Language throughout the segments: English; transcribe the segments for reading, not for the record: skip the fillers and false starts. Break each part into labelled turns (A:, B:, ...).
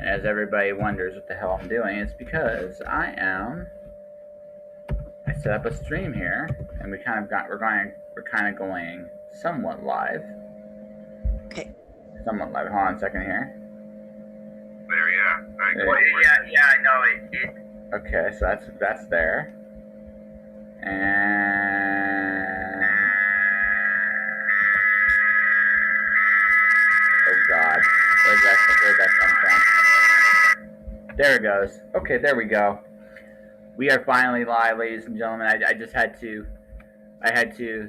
A: As everybody wonders what the hell I'm doing, it's because I set up a stream here, and we're kind of going somewhat live.
B: Okay.
A: Somewhat live. Hold on a second here.
C: There, yeah.
A: Yeah, I know it. Okay, so that's there. And oh god, where'd that come from? There it goes. Okay, there we go. We are finally live, ladies and gentlemen. I had to.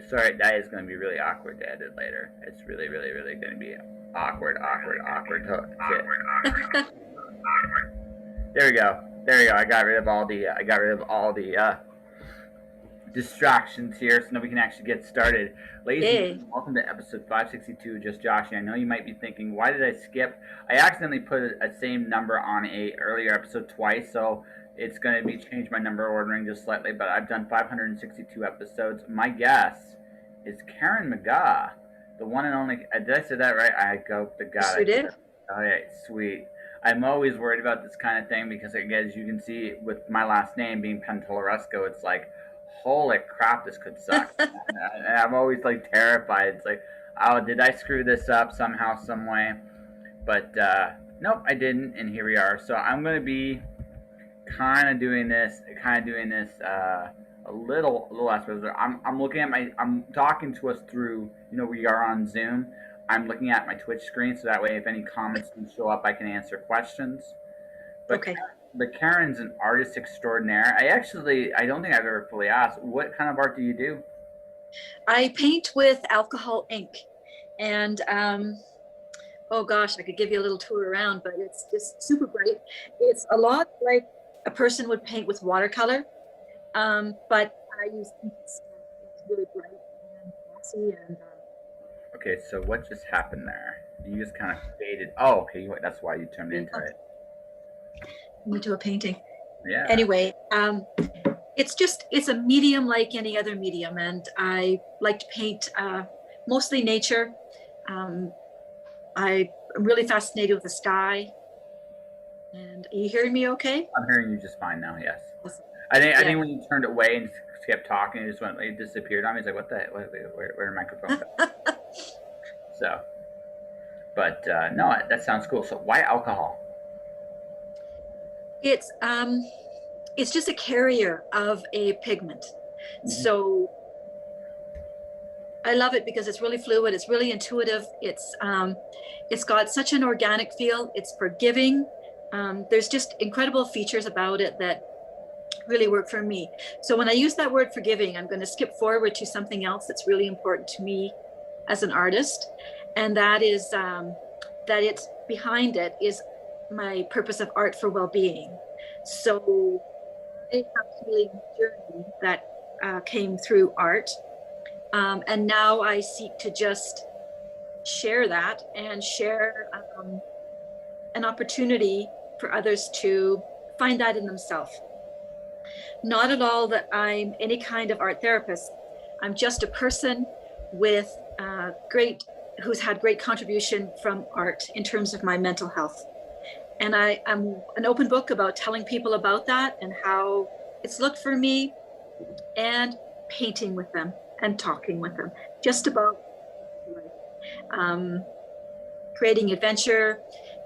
A: Sorry, that is going to be really awkward to edit later. It's really going to be awkward. There we go. I got rid of all the distractions here, so now we can actually get started. Ladies and gentlemen, welcome to episode 562, Just Joshing. I know you might be thinking, why did I skip? I accidentally put a same number on a earlier episode twice, so it's going to be changed my number ordering just slightly, but I've done 562 episodes. My guess is Caran Magaw, the one and only. Did I say that right? I go to God.
B: Yes, you did.
A: All right, sweet. I'm always worried about this kind of thing because, again, as you can see, with my last name being Panteloresco, it's like, holy crap, this could suck. and I'm always like terrified. It's like, oh, did I screw this up somehow, some way? But nope, I didn't, and here we are. So I'm going to be kind of doing this a little less. I'm looking at I'm talking to us through, we are on Zoom. I'm looking at my Twitch screen, so that way if any comments do show up, I can answer questions. But,
B: okay.
A: But Karen's an artist extraordinaire. I don't think I've ever fully asked, what kind of art do you do?
B: I paint with alcohol ink. And oh gosh, I could give you a little tour around, but it's just super bright. It's a lot like a person would paint with watercolor, but I use ink. It's really bright and glossy. And
A: okay, so what just happened there? You just kind of faded. Oh, okay, that's why you turned into it.
B: Into a painting.
A: Yeah.
B: Anyway, it's a medium like any other medium, and I like to paint mostly nature. I'm really fascinated with the sky. And are you hearing me okay?
A: I'm hearing you just fine now, yes. Awesome. I think when you turned away and kept talking, it just went, it disappeared on me. It's like, what the heck? Where microphone go? So, but no, that sounds cool. So why alcohol?
B: It's just a carrier of a pigment. Mm-hmm. So I love it because it's really fluid. It's really intuitive. It's got such an organic feel. It's forgiving. There's just incredible features about it that really work for me. So when I use that word forgiving, I'm going to skip forward to something else that's really important to me as an artist. And that is that it's behind it is my purpose of art for well-being. So I have a healing journey that came through art. And now I seek to just share that and share an opportunity for others to find that in themselves. Not at all that I'm any kind of art therapist. I'm just a person with who's had great contribution from art in terms of my mental health. And I'm an open book about telling people about that and how it's looked for me, and painting with them and talking with them just about creating adventure,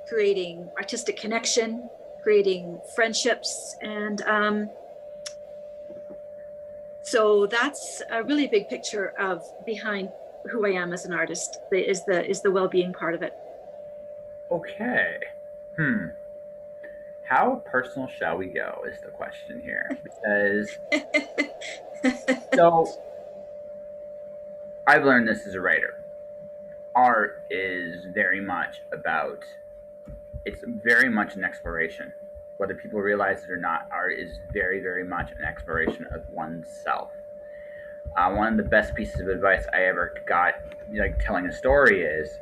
B: creating artistic connection, creating friendships. And so that's a really big picture of behind who I am as an artist, is the well-being part of it.
A: Okay. How personal shall we go is the question here. Because so I've learned this as a writer. Art is very much it's very much an exploration. Whether people realize it or not, art is very, very much an exploration of oneself. One of the best pieces of advice I ever got, like telling a story, is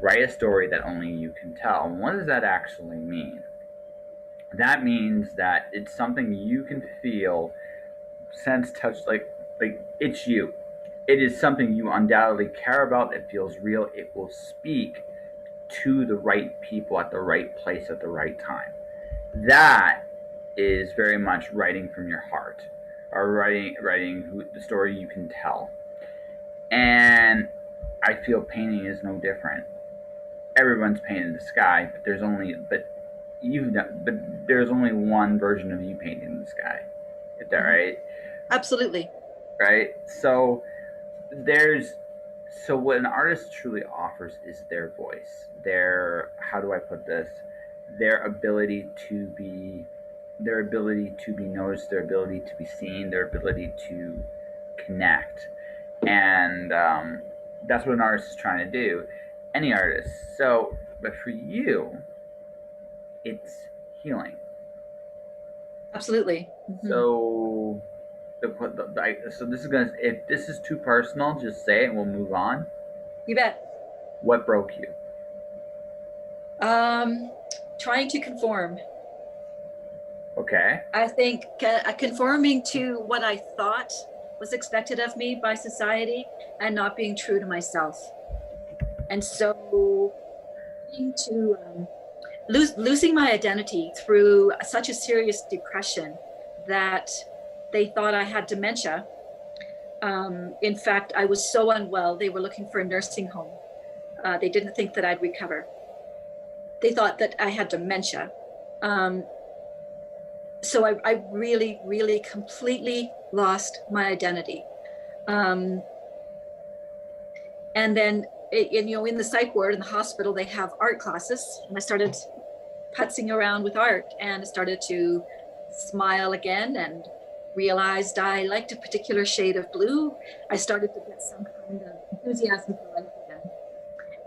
A: write a story that only you can tell. And what does that actually mean? That means that it's something you can feel, sense, touch, like it's you. It is something you undoubtedly care about. It feels real. It will speak to the right people at the right place at the right time. That is very much writing from your heart, or writing the story you can tell. And I feel painting is no different. Everyone's painted the sky, but there's only one version of you painting the sky. Is that right?
B: Absolutely.
A: Right. There's so what an artist truly offers is their voice, their, how do I put this, their ability to be noticed, their ability to be seen, their ability to connect. And that's what an artist is trying to do, any artist. So but for you, it's healing.
B: Absolutely.
A: So so this is gonna, if this is too personal, just say it and we'll move on.
B: You bet.
A: What broke you?
B: Trying to conform.
A: Okay.
B: I think conforming to what I thought was expected of me by society and not being true to myself. And so to losing my identity through such a serious depression that they thought I had dementia. In fact, I was so unwell, they were looking for a nursing home. They didn't think that I'd recover. They thought that I had dementia. So I really, really completely lost my identity. And then, in the psych ward in the hospital, they have art classes. And I started putzing around with art and I started to smile again and realized I liked a particular shade of blue. I started to get some kind of enthusiasm for life again.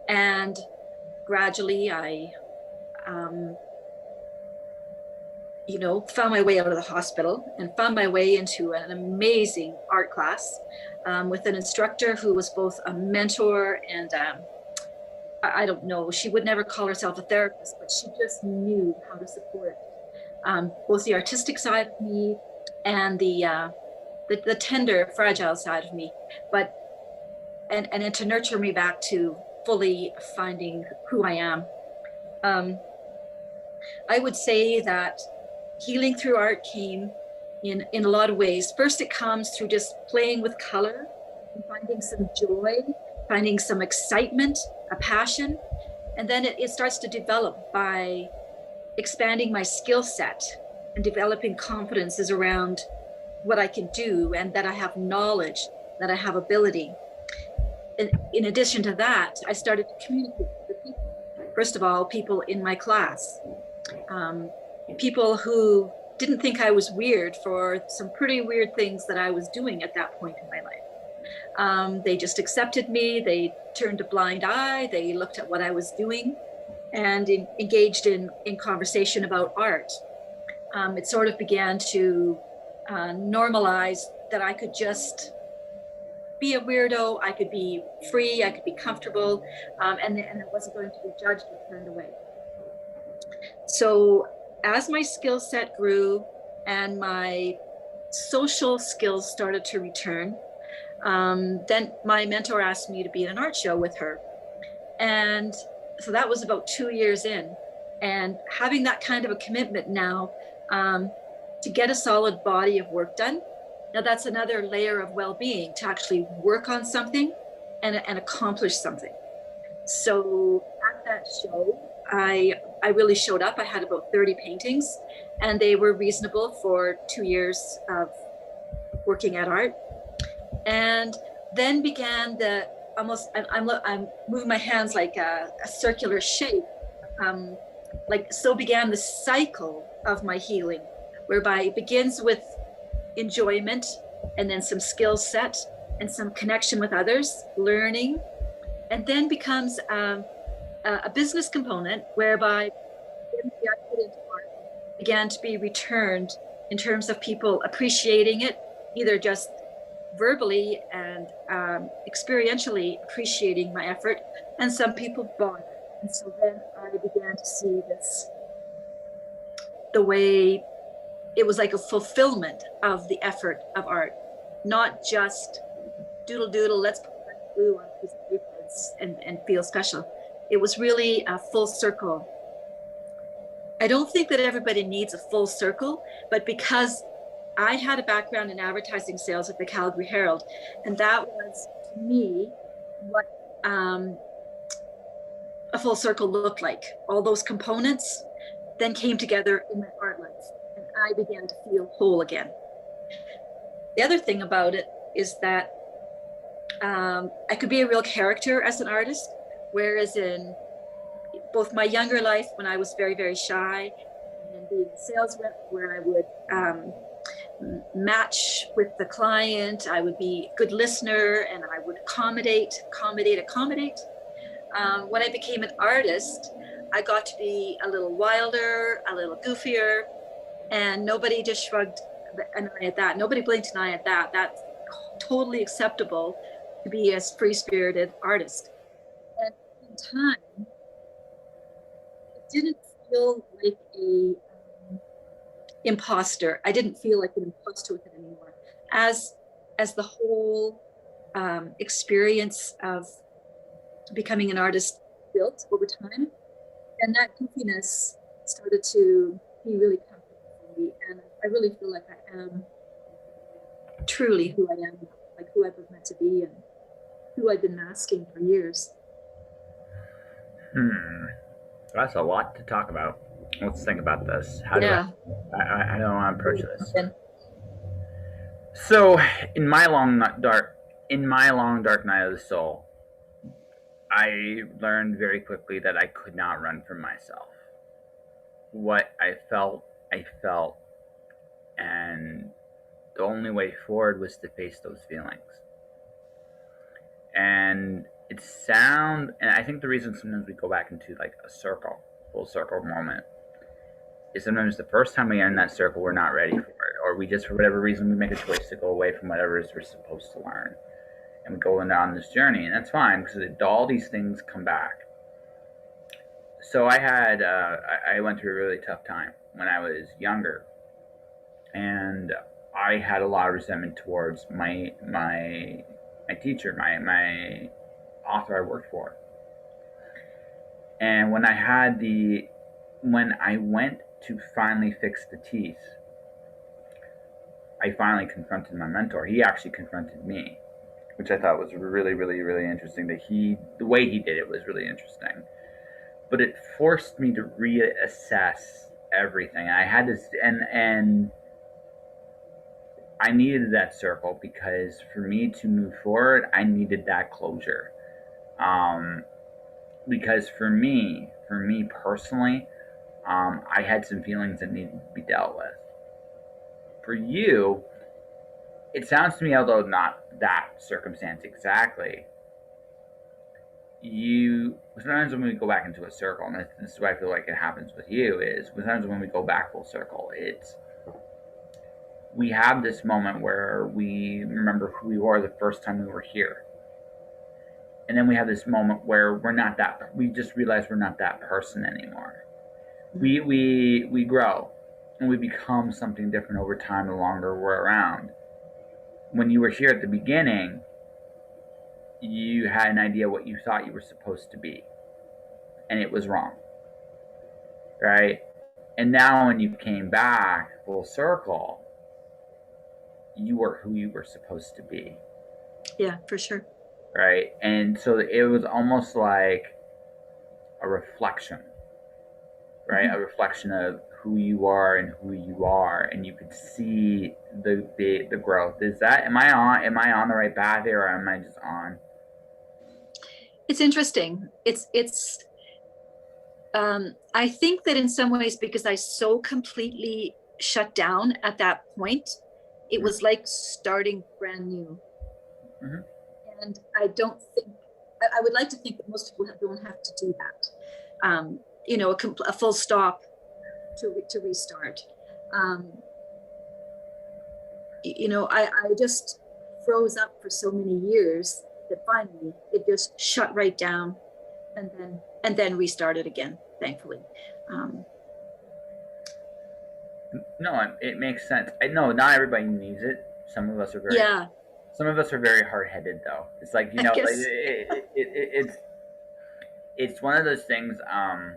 B: And gradually I, found my way out of the hospital and found my way into an amazing art class with an instructor who was both a mentor and I don't know, she would never call herself a therapist, but she just knew how to support both the artistic side of me and the tender, fragile side of me, but and to nurture me back to fully finding who I am. I would say that healing through art came in a lot of ways. First, it comes through just playing with color and finding some joy, finding some excitement, a passion. And then it starts to develop by expanding my skill set and developing confidences around what I can do and that I have knowledge, that I have ability. And in addition to that, I started to communicate with people. First of all, people in my class. People who didn't think I was weird for some pretty weird things that I was doing at that point in my life. They just accepted me. They turned a blind eye. They looked at what I was doing and engaged in conversation about art. It sort of began to normalize that I could just be a weirdo. I could be free. I could be comfortable. And I wasn't going to be judged or turned away. So as my skill set grew and my social skills started to return, then my mentor asked me to be in an art show with her. And so that was about 2 years in. And having that kind of a commitment now to get a solid body of work done, now that's another layer of well-being, to actually work on something and accomplish something. So at that show, I really showed up. I had about 30 paintings and they were reasonable for 2 years of working at art. And then began the almost, I'm moving my hands like a circular shape. So began the cycle of my healing, whereby it begins with enjoyment and then some skill set and some connection with others, learning, and then becomes a business component whereby the I put into art began to be returned in terms of people appreciating it, either just verbally and experientially appreciating my effort, and some people bought it. And so then I began to see this, the way it was like a fulfillment of the effort of art, not just doodle doodle, let's put blue on a piece of paper and feel special. It was really a full circle. I don't think that everybody needs a full circle, but because I had a background in advertising sales at the Calgary Herald, and that was to me what a full circle looked like. All those components then came together in my art life, and I began to feel whole again. The other thing about it is that I could be a real character as an artist, whereas in both my younger life, when I was very, very shy, and then being a sales rep, where I would match with the client, I would be a good listener, and I would accommodate. When I became an artist, I got to be a little wilder, a little goofier, and nobody just shrugged an eye at that. Nobody blinked an eye at that. That's totally acceptable to be a free-spirited artist. And in time, it didn't feel like a imposter. I didn't feel like an imposter with it anymore. As the whole experience of becoming an artist built over time, and that goofiness started to be really comfortable for me. And I really feel like I am truly who I am, like who I was meant to be and who I've been masking for years.
A: That's a lot to talk about. Let's think about this. How do I want to approach this? So, in my long dark night of the soul, I learned very quickly that I could not run from myself. What I felt, and the only way forward was to face those feelings. And and I think the reason sometimes we go back into like a full circle moment, is sometimes the first time we are in that circle, we're not ready for it, or we just, for whatever reason, we make a choice to go away from whatever it is we're supposed to learn, and we go on this journey, and that's fine because all these things come back. So I went through a really tough time when I was younger, and I had a lot of resentment towards my teacher, my author I worked for. And when I went to finally fix the teeth, I finally confronted my mentor. He actually confronted me, which I thought was really, really, really interesting. The way he did it was really interesting. But it forced me to reassess everything. I had to, and I needed that circle because for me to move forward, I needed that closure. Because for me personally, I had some feelings that needed to be dealt with. For you, it sounds to me, although not that circumstance exactly, sometimes when we go back into a circle, and this is what I feel like it happens with you, is sometimes when we go back full circle, we have this moment where we remember who we were the first time we were here. And then we have this moment where we just realize we're not that person anymore. We grow and we become something different over time the longer we're around. When you were here at the beginning, you had an idea what you thought you were supposed to be, and it was wrong, right? And now when you came back full circle, you were who you were supposed to be.
B: Yeah, for sure.
A: Right? And so it was almost like a reflection, right? Mm-hmm. A reflection of who you are, and you could see the growth. Am I on the right path here, or am I just on?
B: It's interesting. I think that in some ways, because I so completely shut down at that point, it was like starting brand new. Mm-hmm. And I don't think, I would like to think that most people don't have to do that. A full stop to restart. I just froze up for so many years that finally it just shut right down, and then restarted again, thankfully.
A: No, it makes sense. I know not everybody needs it. Some of us are Some of us are very hard-headed, though. It's like, it's it's one of those things. I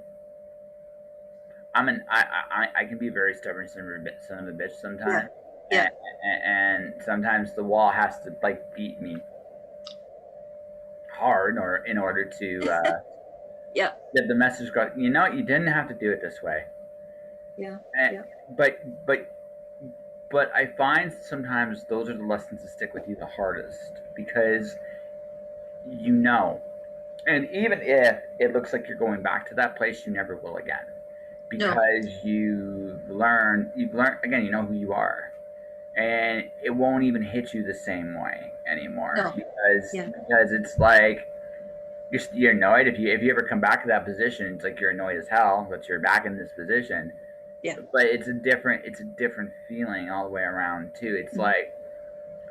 A: can be a very stubborn son of a bitch
B: Yeah.
A: sometimes,
B: Yeah.
A: and sometimes the wall has to like beat me hard, or in order to
B: Yeah.
A: get the message across. You know, you didn't have to do it this way.
B: Yeah.
A: And,
B: Yeah.
A: but I find sometimes those are the lessons that stick with you the hardest, because you know, and even if it looks like you're going back to that place, you never will again,
B: No.
A: because you've learned again. You know who you are, and it won't even hit you the same way anymore,
B: No.
A: because
B: Yeah.
A: it's like you're annoyed if you ever come back to that position. It's like you're annoyed as hell that you're back in this position,
B: Yeah.
A: but it's a different feeling all the way around too. It's
B: Mhm.
A: like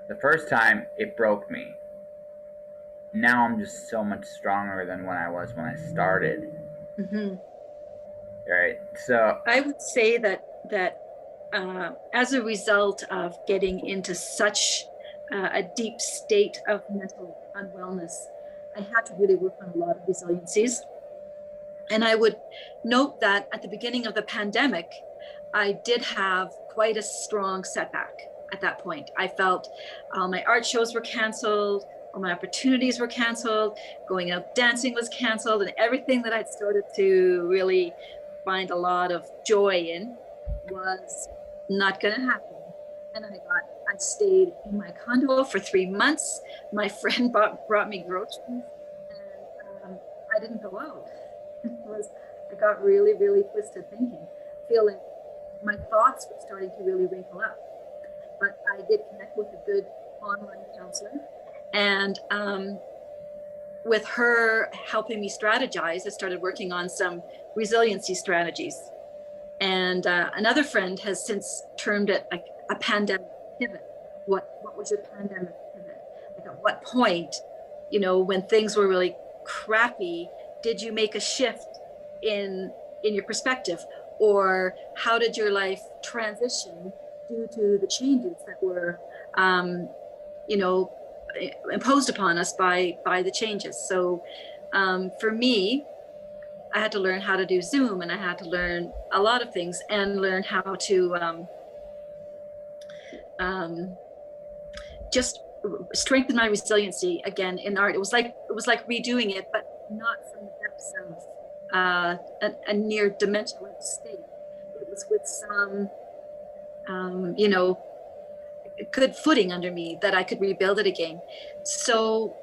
A: the first time it broke me. Now I'm just so much stronger than when I was when I started.
B: Mhm.
A: Right. So
B: I would say that as a result of getting into such a deep state of mental unwellness, I had to really work on a lot of resiliencies. And I would note that at the beginning of the pandemic, I did have quite a strong setback at that point. I felt my art shows were canceled, all my opportunities were canceled, going out dancing was canceled, and everything that I'd started to really find a lot of joy in was not going to happen. And I stayed in my condo for 3 months. My friend brought me groceries, and I didn't go out. Was I got really, really twisted thinking, feeling my thoughts were starting to really wrinkle up. But I did connect with a good online counselor, and with her helping me strategize, I started working on some resiliency strategies. And another friend has since termed it like a pandemic pivot. What was your pandemic pivot? Like at what point, when things were really crappy, did you make a shift in your perspective, or how did your life transition due to the changes that were, um, you know, imposed upon us by the changes? So for me, I had to learn how to do Zoom, and I had to learn a lot of things and learn how to um, just strengthen my resiliency again in art. It was like redoing it, but not from the depths of a near dementia-like state. It was with some, you know, good footing under me that I could rebuild it again. So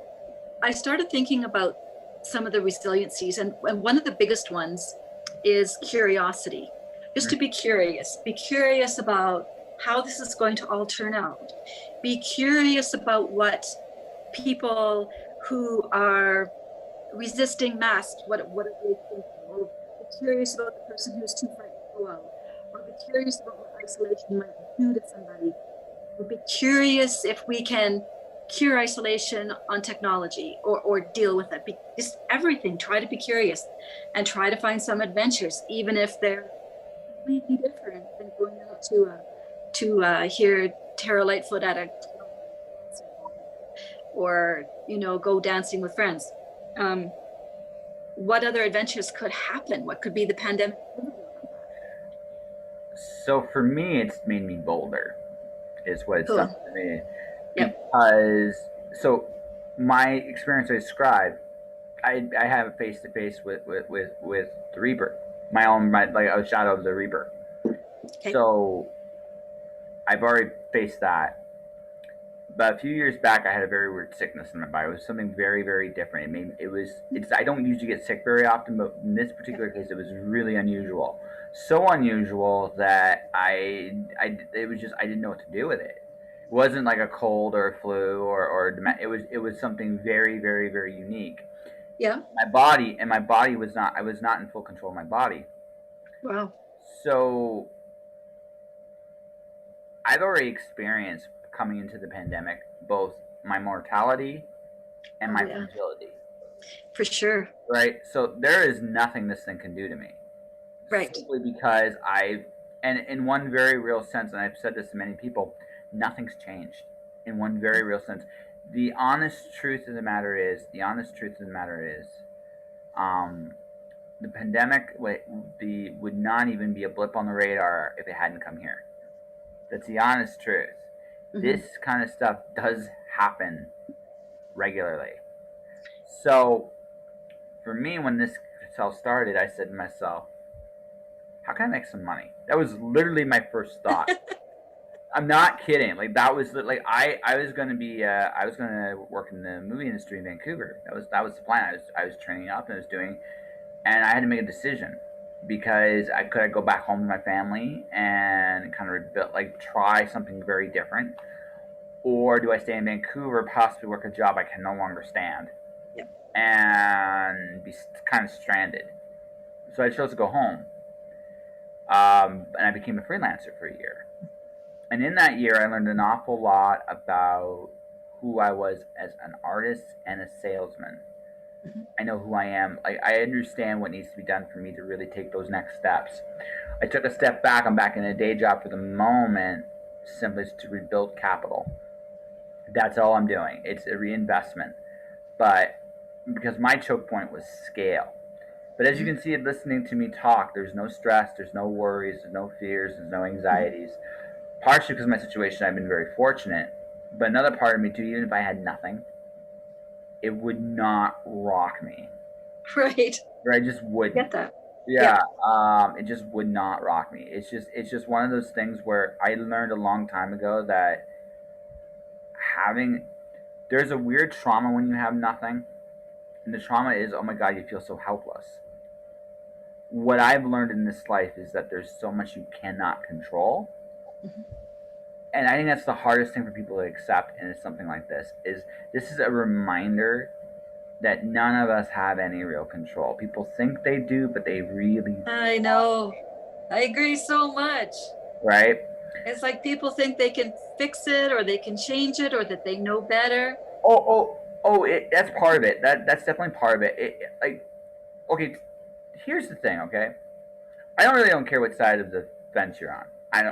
B: I started thinking about some of the resiliencies, and one of the biggest ones is curiosity. Just to be curious about how this is going to all turn out. Be curious about what people who are resisting masks, what are they thinking? Or be curious about the person who's too frightened to go out. Or be curious about what isolation might do to somebody. We'll be curious if we can cure isolation on technology, or deal with it. Just everything, try to be curious and try to find some adventures, even if they're completely different than going out to hear Tara Lightfoot at a or go dancing with friends. What other adventures could happen? What could be the pandemic?
A: so for me, it's made me bolder. Is what it's done
B: Cool.
A: for me,
B: Yep.
A: because so my experience I described, I have face to face with the Reaper, like a shadow of the Reaper.
B: Okay.
A: So I've already faced that. But a few years back, I had a very weird sickness in my body. It was something very, very different. It's. I don't usually get sick very often, but in this particular case, it was really unusual. So unusual that it was just I didn't know what to do with it. It wasn't like a cold or a flu, it was something very, very, very unique.
B: Yeah.
A: My body was not. I was not in full control of my body.
B: Wow.
A: So I've already experienced coming into the pandemic both my mortality and
B: Oh
A: my
B: yeah,
A: fragility.
B: for sure.
A: Right? So there is nothing this thing can do to me.
B: Right.
A: Simply because and in one very real sense, and I've said this to many people, nothing's changed. In one very real sense. The honest truth of the matter is, the pandemic would not even be a blip on the radar if it hadn't come here. That's the honest truth. This kind of stuff does happen regularly. So for me, when this all started, I said to myself, how can I make some money? That was literally my first thought. I'm not kidding. Like that was like I was gonna be I was gonna work in the movie industry in Vancouver. That was the plan. I was training up and I was doing, and I had to make a decision because I could go back home to my family and kind of rebuild, like try something very different, or do I stay in Vancouver, possibly work a job I can no longer stand, and be kind of stranded. So I chose to go home, and I became a freelancer for a year. And in that year, I learned an awful lot about who I was as an artist and a salesman. I know who I am. I understand what needs to be done for me to really take those next steps. I took a step back. I'm back in a day job for the moment, simply to rebuild capital. That's all I'm doing. It's a reinvestment. But because my choke point was scale. But as you can see, listening to me talk, there's no stress, there's no worries, there's no fears, there's no anxieties. Partially because of my situation, I've been very fortunate. But another part of me too, even if I had nothing, it would not rock me.
B: Right.
A: Or I just wouldn't.
B: Get that.
A: Yeah. It just would not rock me. It's just one of those things where I learned a long time ago that there's a weird trauma when you have nothing. And the trauma is, oh my God, you feel so helpless. What I've learned in this life is that there's so much you cannot control. And I think that's the hardest thing for people to accept in something like this is a reminder that none of us have any real control. People think they do, but they really don't.
B: I know. I agree so much.
A: Right?
B: It's like people think they can fix it or they can change it or that they know better.
A: That's part of it. That's definitely part of it. Okay, here's the thing, okay? I don't care what side of the fence you're on. I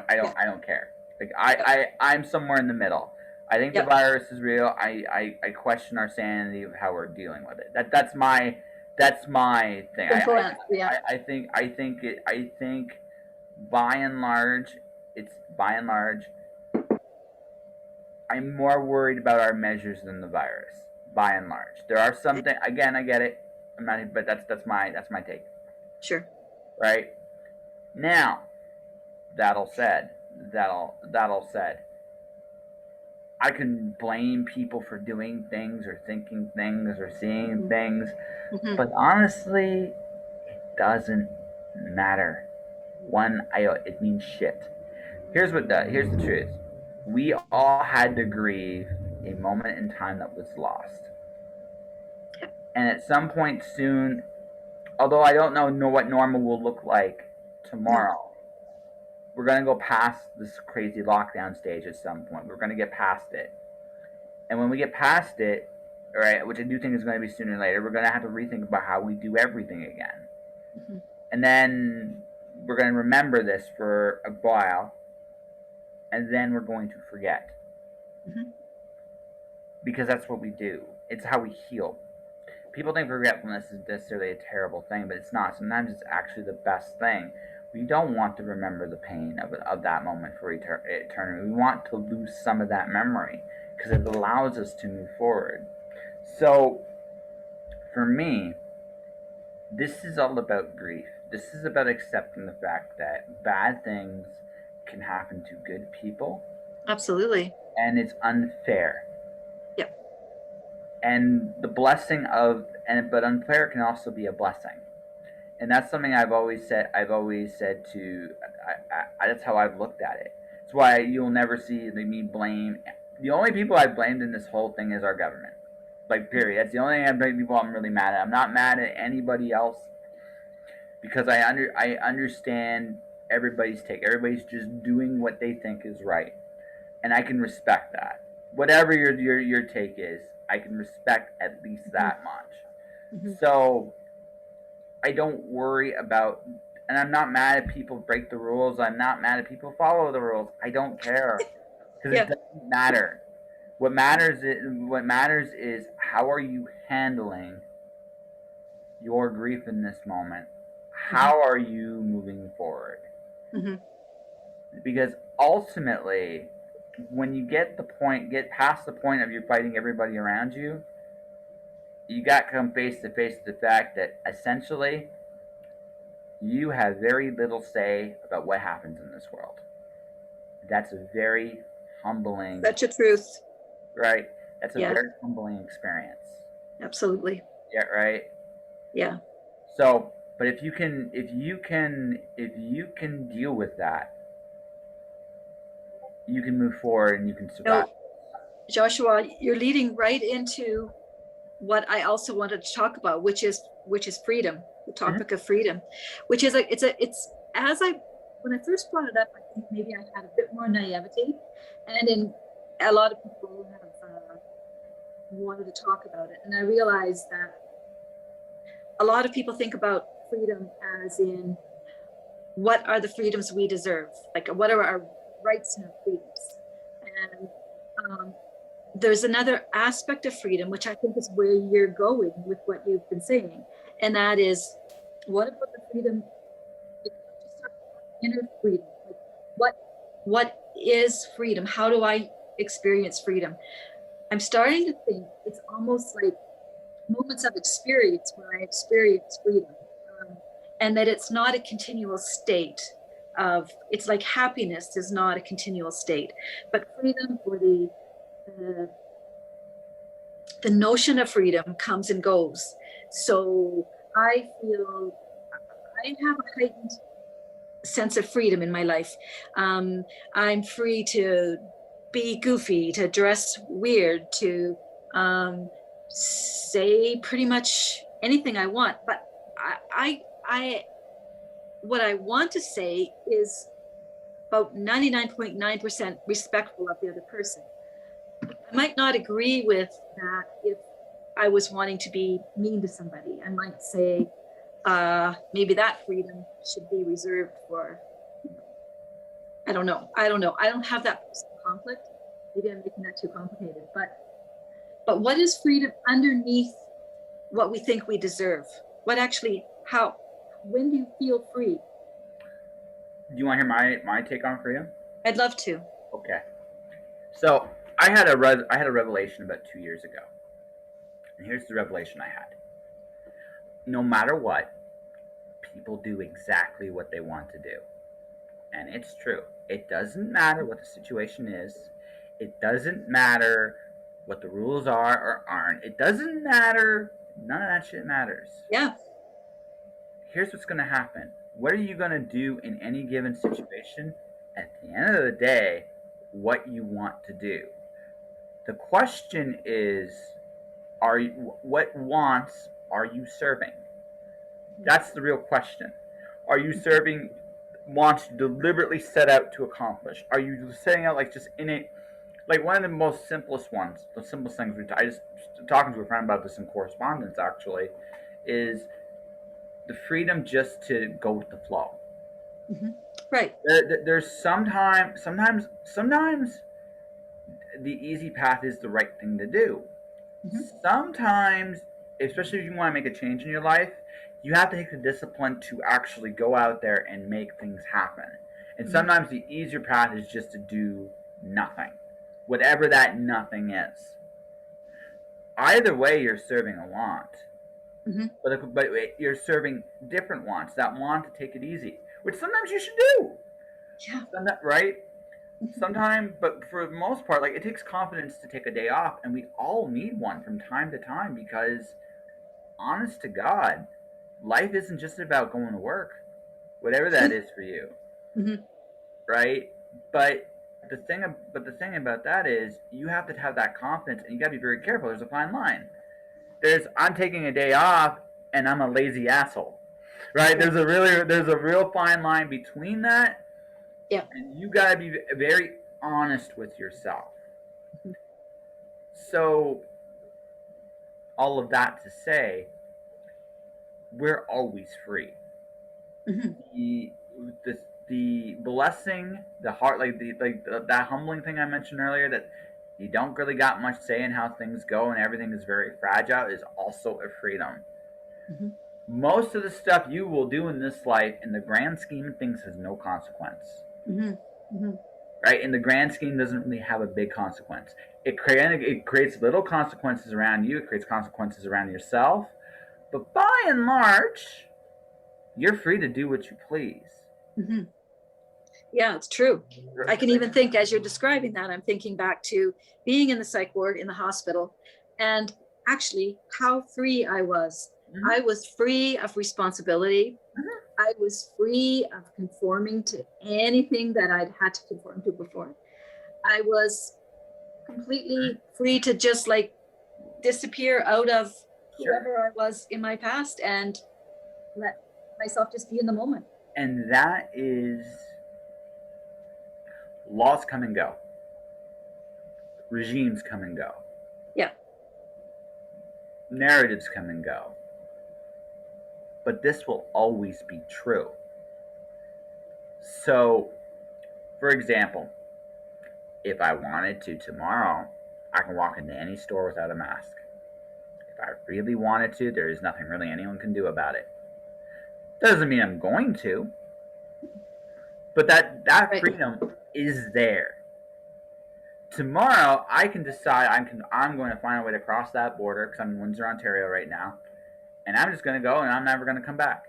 A: don't care. Like I'm somewhere in the middle. I think the virus is real. I question our sanity of how we're dealing with it. That's my thing. I think by and large, I'm more worried about our measures than the virus. By and large, there are some things. Again, I get it. I'm not, but that's my take.
B: Sure.
A: Right now, that all said, I can blame people for doing things or thinking things or seeing things, but honestly, it doesn't matter. It means shit. Here's the truth. We all had to grieve a moment in time that was lost. And at some point soon, although I don't know what normal will look like tomorrow, we're going to go past this crazy lockdown stage at some point. We're going to get past it. And when we get past it, right, which I do think is going to be sooner or later, we're going to have to rethink about how we do everything again. And then we're going to remember this for a while, and then we're going to forget. Because that's what we do. It's how we heal. People think forgetfulness is necessarily a terrible thing, but it's not. Sometimes it's actually the best thing. We don't want to remember the pain of that moment for eternity. We want to lose some of that memory because it allows us to move forward. So, for me, this is all about grief. This is about accepting the fact that bad things can happen to good people.
B: Absolutely.
A: And it's unfair.
B: Yep.
A: And the blessing but unfair can also be a blessing. And that's something I've always said to, that's how I've looked at it. It's why you'll never see me blame. The only people I've blamed in this whole thing is our government. Like, period. That's the only people I'm really mad at. I'm not mad at anybody else because I understand everybody's take. Everybody's just doing what they think is right. And I can respect that. Whatever your take is, I can respect at least that much. So I don't worry about, and I'm not mad at people break the rules. I'm not mad at people follow the rules. I don't care because it doesn't matter. What matters is how are you handling your grief in this moment, how are you moving forward?
B: Mm-hmm.
A: Because ultimately, when you get past the point of you fighting everybody around you, you got to come face to face with the fact that essentially you have very little say about what happens in this world. That's a very humbling,
B: Such a truth.
A: right? That's a
B: Yeah.
A: very humbling experience.
B: Absolutely.
A: Yeah, right.
B: Yeah.
A: So, but if you can deal with that, you can move forward and you can survive.
B: No, Joshua, you're leading right into what I also wanted to talk about, which is freedom, the topic of freedom, which is like it's as I when I first brought it up, I think maybe I had a bit more naivety, and then a lot of people have wanted to talk about it, and I realized that a lot of people think about freedom as in what are the freedoms we deserve, like what are our rights and our freedoms, and there's another aspect of freedom, which I think is where you're going with what you've been saying. And that is, what about the freedom, inner freedom? Like what is freedom? How do I experience freedom? I'm starting to think it's almost like moments of experience where I experience freedom. And that it's not a continual state of, it's like happiness is not a continual state, but freedom or the notion of freedom comes and goes. So I feel I have a heightened sense of freedom in my life. I'm free to be goofy, to dress weird, to say pretty much anything I want. But what I want to say is about 99.9% respectful of the other person. I might not agree with that if I was wanting to be mean to somebody. I might say maybe that freedom should be reserved for, I don't know. I don't have that conflict. Maybe I'm making that too complicated. But what is freedom underneath what we think we deserve? What actually, when do you feel free?
A: Do you want to hear my take on freedom?
B: I'd love to.
A: Okay. So I had a revelation about 2 years ago, and here's the revelation I had. No matter what, people do exactly what they want to do, and it's true. It doesn't matter what the situation is. It doesn't matter what the rules are or aren't. It doesn't matter. None of that shit matters.
B: Yeah.
A: Here's what's going to happen. What are you going to do in any given situation? At the end of the day, what you want to do. The question is, what wants are you serving? That's the real question. Are you serving wants you deliberately set out to accomplish? Are you setting out like just innate, like one of the most simplest ones, the simplest things I just talking to a friend about this in correspondence actually, is the freedom just to go with the flow.
B: Mm-hmm. Right.
A: There's sometimes the easy path is the right thing to do. Mm-hmm. Sometimes, especially if you want to make a change in your life, you have to take the discipline to actually go out there and make things happen. And sometimes the easier path is just to do nothing, whatever that nothing is. Either way, you're serving a want. Mm-hmm. But you're serving different wants. That want to take it easy, which sometimes you should do.
B: Yeah.
A: Right? Sometimes, but for the most part, like it takes confidence to take a day off, and we all need one from time to time because, honest to God, life isn't just about going to work, whatever that is for you, right? But the thing about that is you have to have that confidence, and you got to be very careful. There's a fine line. I'm taking a day off, and I'm a lazy asshole, right? There's a real fine line between that.
B: Yeah.
A: And you got to be very honest with yourself. So, all of that to say, we're always free. The blessing, the heart, that humbling thing I mentioned earlier, that you don't really got much say in how things go and everything is very fragile, is also a freedom. Most of the stuff you will do in this life, in the grand scheme of things, has no consequence.
B: Mm-hmm. Mm-hmm.
A: Right? In the grand scheme, doesn't really have a big consequence. It creates little consequences around you. It creates consequences around yourself. But by and large, you're free to do what you please.
B: Mm-hmm. Yeah, it's true. I can even think, as you're describing that, I'm thinking back to being in the psych ward in the hospital and actually how free I was.
A: Mm-hmm.
B: I was free of responsibility.
A: Mm-hmm.
B: I was free of conforming to anything that I'd had to conform to before. I was completely free to just like disappear out of whoever I was in my past and let myself just be in the moment.
A: And that is, laws come and go, regimes come and go,
B: Yeah.
A: narratives come and go. But this will always be true. So, for example, if I wanted to tomorrow, I can walk into any store without a mask. If I really wanted to, there is nothing really anyone can do about it. Doesn't mean I'm going to, but that
B: Right.
A: freedom is there. Tomorrow, I can decide I'm going to find a way to cross that border because I'm in Windsor, Ontario right now, and I'm just going to go and I'm never going to come back.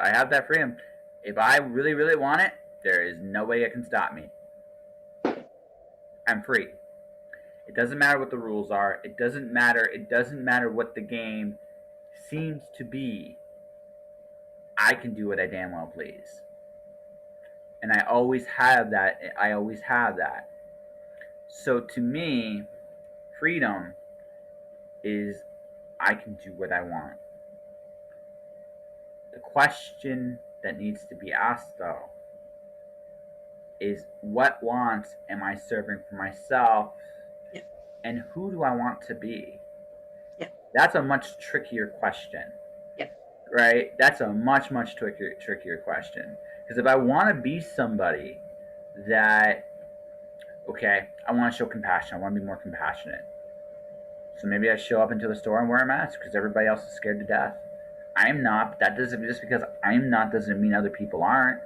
A: I have that freedom. If I really, really want it, there is no way it can stop me. I'm free. It doesn't matter what the rules are. It doesn't matter what the game seems to be. I can do what I damn well please. And I always have that. So to me, freedom is I can do what I want. The question that needs to be asked, though, is what wants am I serving for myself?
B: Yeah.
A: And who do I want to be?
B: Yeah.
A: That's a much trickier question.
B: Yeah.
A: Right? That's a much trickier question. Because if I want to be somebody that, okay, I want to show compassion. I want to be more compassionate. So maybe I show up into the store and wear a mask because everybody else is scared to death. I'm not, but that doesn't, just because I'm not doesn't mean other people aren't.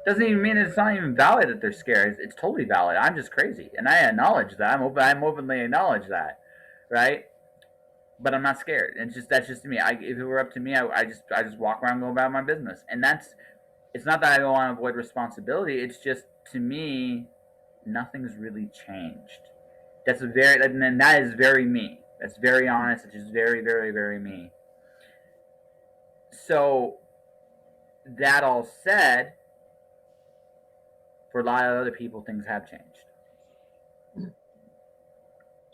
A: Doesn't even mean it's not even valid that they're scared. It's totally valid. I'm just crazy, and I acknowledge that. I'm openly acknowledge that, right? But I'm not scared. That's just me. If it were up to me, I just walk around, and go about my business, and that's. It's not that I don't want to avoid responsibility. It's just, to me, nothing's really changed. And that is very me. That's very honest. It's just very me. So, that all said, for a lot of other people, things have changed.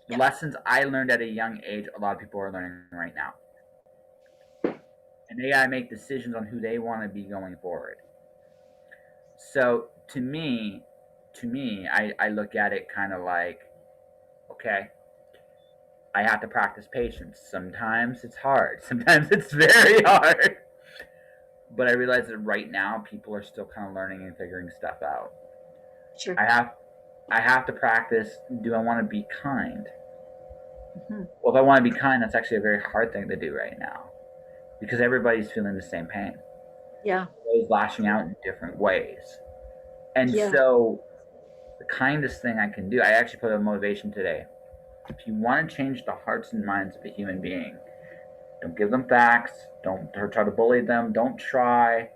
A: The lessons I learned at a young age, a lot of people are learning right now. And they gotta make decisions on who they want to be going forward. So to me, I look at it kind of like, okay, I have to practice patience. Sometimes it's hard. Sometimes it's very hard. But I realize that right now people are still kind of learning and figuring stuff out.
B: Sure.
A: I have to practice. Do I want to be kind?
B: Mm-hmm.
A: Well, if I want to be kind, that's actually a very hard thing to do right now because everybody's feeling the same pain.
B: Yeah.
A: Everybody's lashing out in different ways. And
B: Yeah.
A: so the kindest thing I can do, I actually put a motivation today. If you want to change the hearts and minds of a human being, don't give them facts. Don't try to bully them. Don't try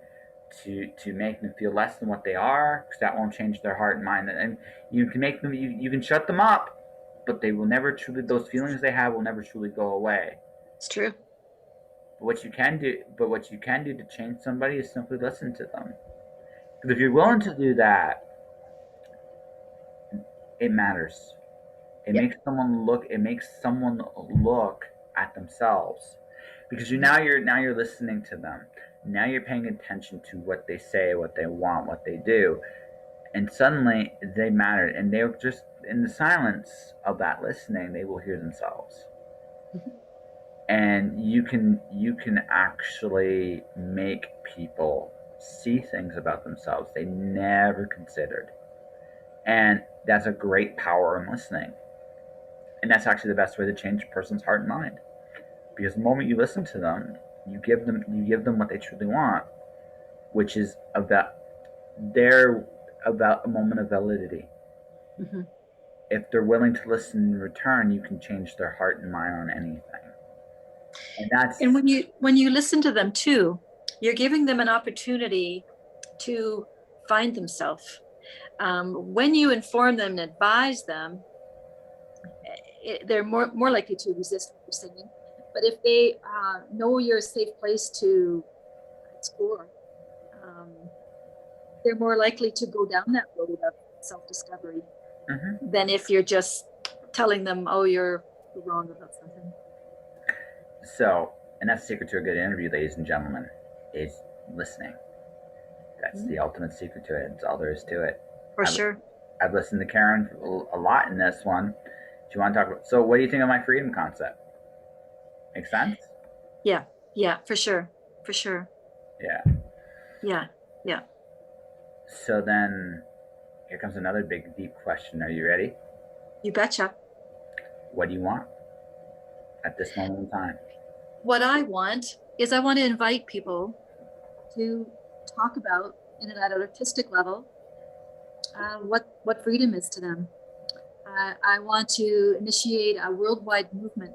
A: to make them feel less than what they are, because that won't change their heart and mind. And you can make them, you can shut them up, but they will never truly, those feelings they have will never truly go away.
B: It's true.
A: But what you can do to change somebody is simply listen to them. Because if you're willing to do that, it matters. It makes someone look. It makes someone look at themselves, because now you're listening to them. Now you're paying attention to what they say, what they want, what they do, and suddenly they matter. And they're just in the silence of that listening, they will hear themselves.
B: Mm-hmm.
A: And you can actually make people see things about themselves they never considered, and that's a great power in listening. And that's actually the best way to change a person's heart and mind. Because the moment you listen to them, you give them what they truly want, which is about they're about a moment of validity.
B: Mm-hmm.
A: If they're willing to listen in return, you can change their heart and mind on anything. And that's
B: And when you listen to them too, you're giving them an opportunity to find themselves. When you inform them and advise them, they're more likely to resist what you're saying. But if they know you're a safe place to explore, um, they're more likely to go down that road of self-discovery
A: Mhm.
B: than if you're just telling them, "Oh, you're wrong about something."
A: So, and that's the secret to a good interview, ladies and gentlemen, is listening. That's the ultimate secret to it. It's all there is to it.
B: For
A: I've,
B: sure.
A: I've listened to Caran a lot in this one. Do you want to talk about? So, what do you think of my freedom concept? Make sense?
B: Yeah, yeah, for sure, for sure.
A: Yeah.
B: Yeah, yeah.
A: So then, here comes another big, deep question. Are you ready?
B: You betcha.
A: What do you want at this moment in time?
B: What I want is I want to invite people to talk about, in an artistic level, what freedom is to them. I want to initiate a worldwide movement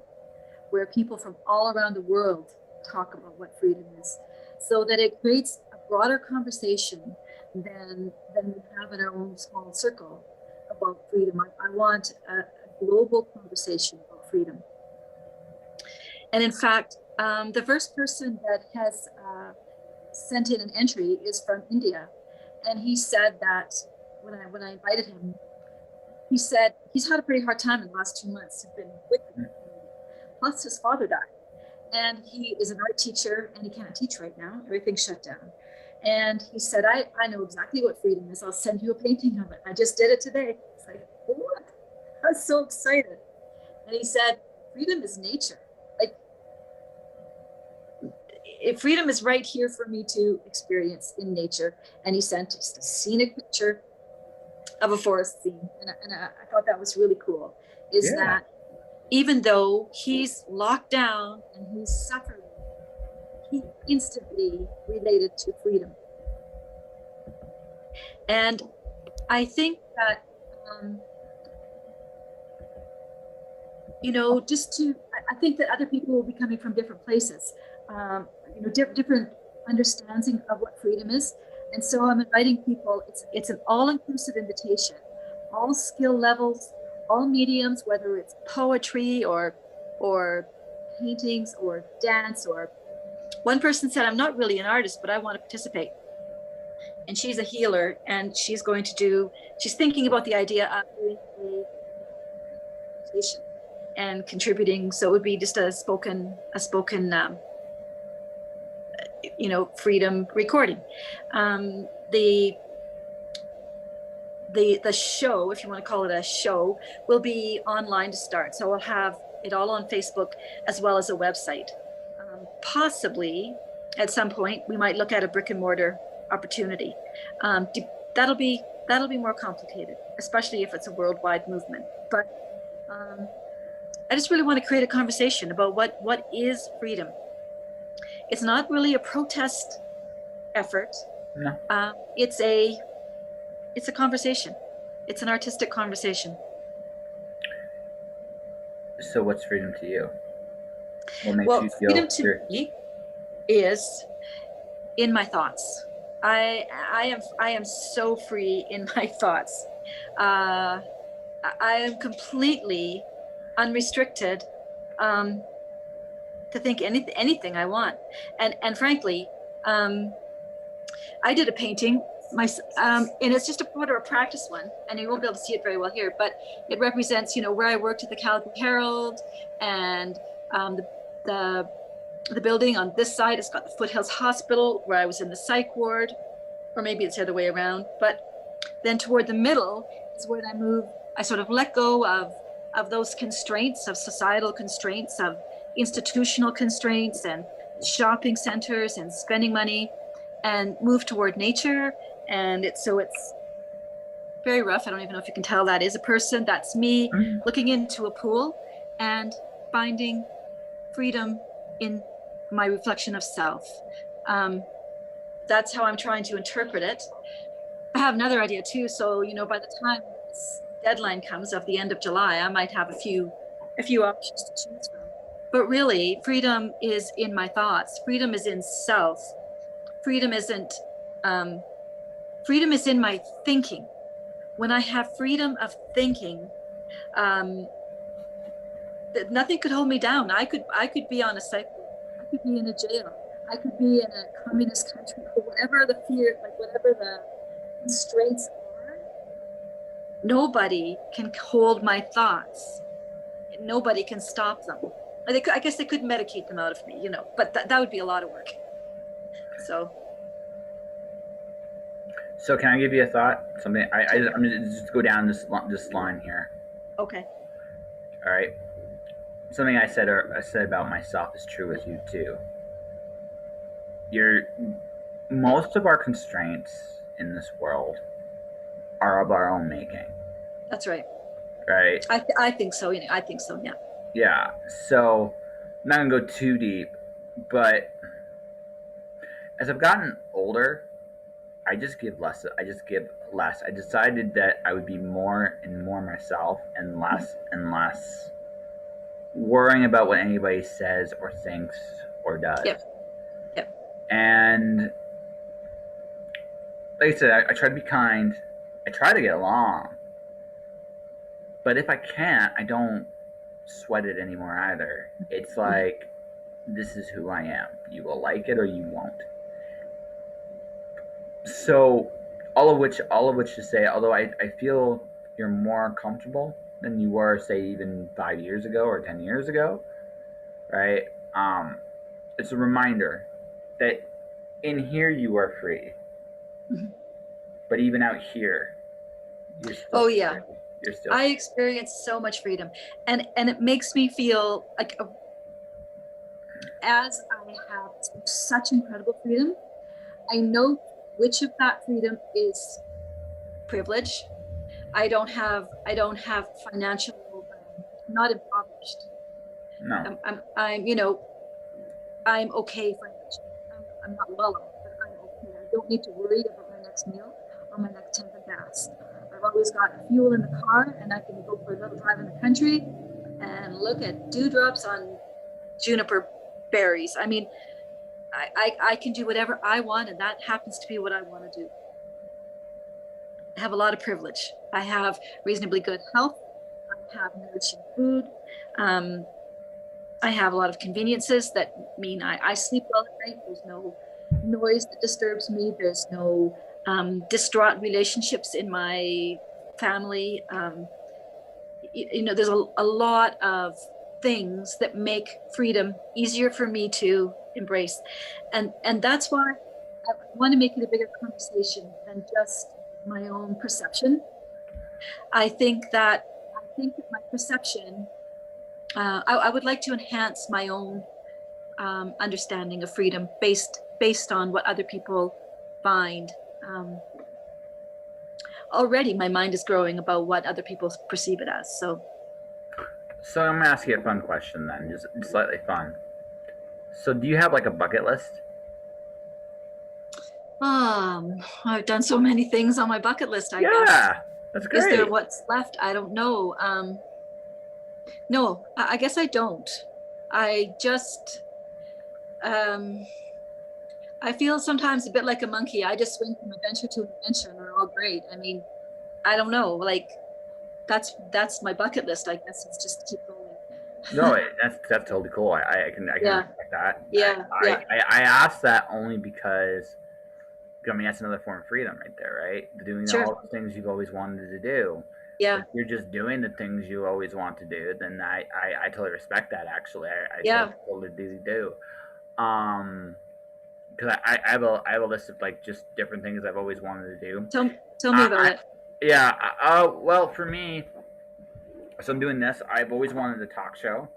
B: where people from all around the world talk about what freedom is, so that it creates a broader conversation than we have in our own small circle about freedom. I want a global conversation about freedom. And in fact, the first person that has sent in an entry is from India, and he said that when I invited him, he said he's had a pretty hard time in the last 2 months. He's been with me. Plus, his father died, and he is an art teacher, and he can't teach right now. Everything's shut down. And he said, I know exactly what freedom is. I'll send you a painting of it. I just did it today. It's like, what? I was so excited. And he said, freedom is nature. Like, freedom is right here for me to experience in nature. And he sent just a scenic picture of a forest scene. And I thought that was really cool, is that even though he's locked down and he's suffering, he instantly related to freedom. And I think that, I think that other people will be coming from different places, different understanding of what freedom is. And so I'm inviting people, it's an all-inclusive invitation, all skill levels, all mediums, whether it's poetry or paintings or dance. Or one person said, I'm not really an artist, but I want to participate. And she's a healer, and she's thinking about the idea of doing a meditation and contributing. So it would be just a spoken freedom recording. The show, if you want to call it a show, will be online to start. So we'll have it all on Facebook as well as a website. Possibly at some point we might look at a brick and mortar opportunity. That'll be more complicated, especially if it's a worldwide movement. But I just really want to create a conversation about what is freedom. It's not really a protest effort.
A: No.
B: It's a conversation. It's an artistic conversation.
A: So, what's freedom to you? What makes
B: Well,
A: you feel
B: freedom to me is in my thoughts. I am so free in my thoughts. I am completely unrestricted to think anything I want. And frankly, I did a painting, and it's just a practice one, and you won't be able to see it very well here, but it represents, where I worked at the Calgary Herald, and the building on this side has got the Foothills Hospital, where I was in the psych ward, or maybe it's the other way around. But then toward the middle is where I sort of let go of those constraints, of societal constraints, of institutional constraints and shopping centers and spending money, and move toward nature. And it's very rough. I don't even know if you can tell that is a person. That's me looking into a pool and finding freedom in my reflection of self. That's how I'm trying to interpret it. I have another idea too. So, by the time this deadline comes of the end of July, I might have a few options to choose from. But really, freedom is in my thoughts. Freedom is in self. Freedom isn't. Freedom is in my thinking. When I have freedom of thinking, nothing could hold me down. I could be on a cycle. I could be in a jail. I could be in a communist country, or whatever the fear, like whatever the constraints are. Nobody can hold my thoughts. Nobody can stop them. I guess they could medicate them out of me, but that would be a lot of work. So
A: can I give you a thought? Something I'm gonna just go down this line here.
B: Okay.
A: All right. Something I said about myself is true with you too. Most of our constraints in this world are of our own making.
B: That's right.
A: Right.
B: I think so. I think so. Yeah.
A: Yeah. So I'm not gonna go too deep, but as I've gotten older, I just give less. I decided that I would be more and more myself, and less and less worrying about what anybody says or thinks or does.
B: Yep.
A: And like I said, I try to be kind. I try to get along. But if I can't, I don't sweat it anymore either. It's like, this is who I am. You will like it or you won't. So, all of which to say, although I feel you're more comfortable than you were, say, even 5 years ago or 10 years ago, right? It's a reminder that in here you are free, but even out here, you're still free.
B: Yeah.
A: You're still
B: I experience so much freedom, and it makes me feel like, as I have such incredible freedom, I know which of that freedom is privilege. I don't have financial. I'm not impoverished.
A: No.
B: I'm okay financially. I'm not well off, but I'm okay. I don't need to worry about my next meal or my next tank of gas. I've always got fuel in the car, and I can go for a little drive in the country and look at dewdrops on juniper berries. I mean, I can do whatever I want, and that happens to be what I want to do. I have a lot of privilege. I have reasonably good health. I have nourishing food. I have a lot of conveniences that mean I sleep well at night. There's no noise that disturbs me. There's no distraught relationships in my family. There's a lot of things that make freedom easier for me to embrace, and that's why I want to make it a bigger conversation than just my own perception. I think that my perception, I would like to enhance my own understanding of freedom based on what other people find. Already my mind is growing about what other people perceive it as. So
A: I'm gonna ask you a fun question then, just slightly fun. So do you have like a bucket list?
B: I've done so many things on my bucket list, I guess.
A: Yeah, that's great.
B: Is there what's left? I don't know. No, I guess I don't. I just, I feel sometimes a bit like a monkey. I just swing from adventure to adventure, and they're all great. I mean, I don't know. Like, that's my bucket list. I guess it's just keep going.
A: No, that's totally cool. I can respect that.
B: Yeah.
A: I asked that only because, I mean, that's another form of freedom right there, right? Doing all the things you've always wanted to do.
B: Yeah.
A: If you're just doing the things you always want to do, then I totally respect that. Actually, I totally do. Because I have a list of like just different things I've always wanted to do.
B: Tell me about it.
A: Yeah. Well, for me, so I'm doing this. I've always wanted a talk show.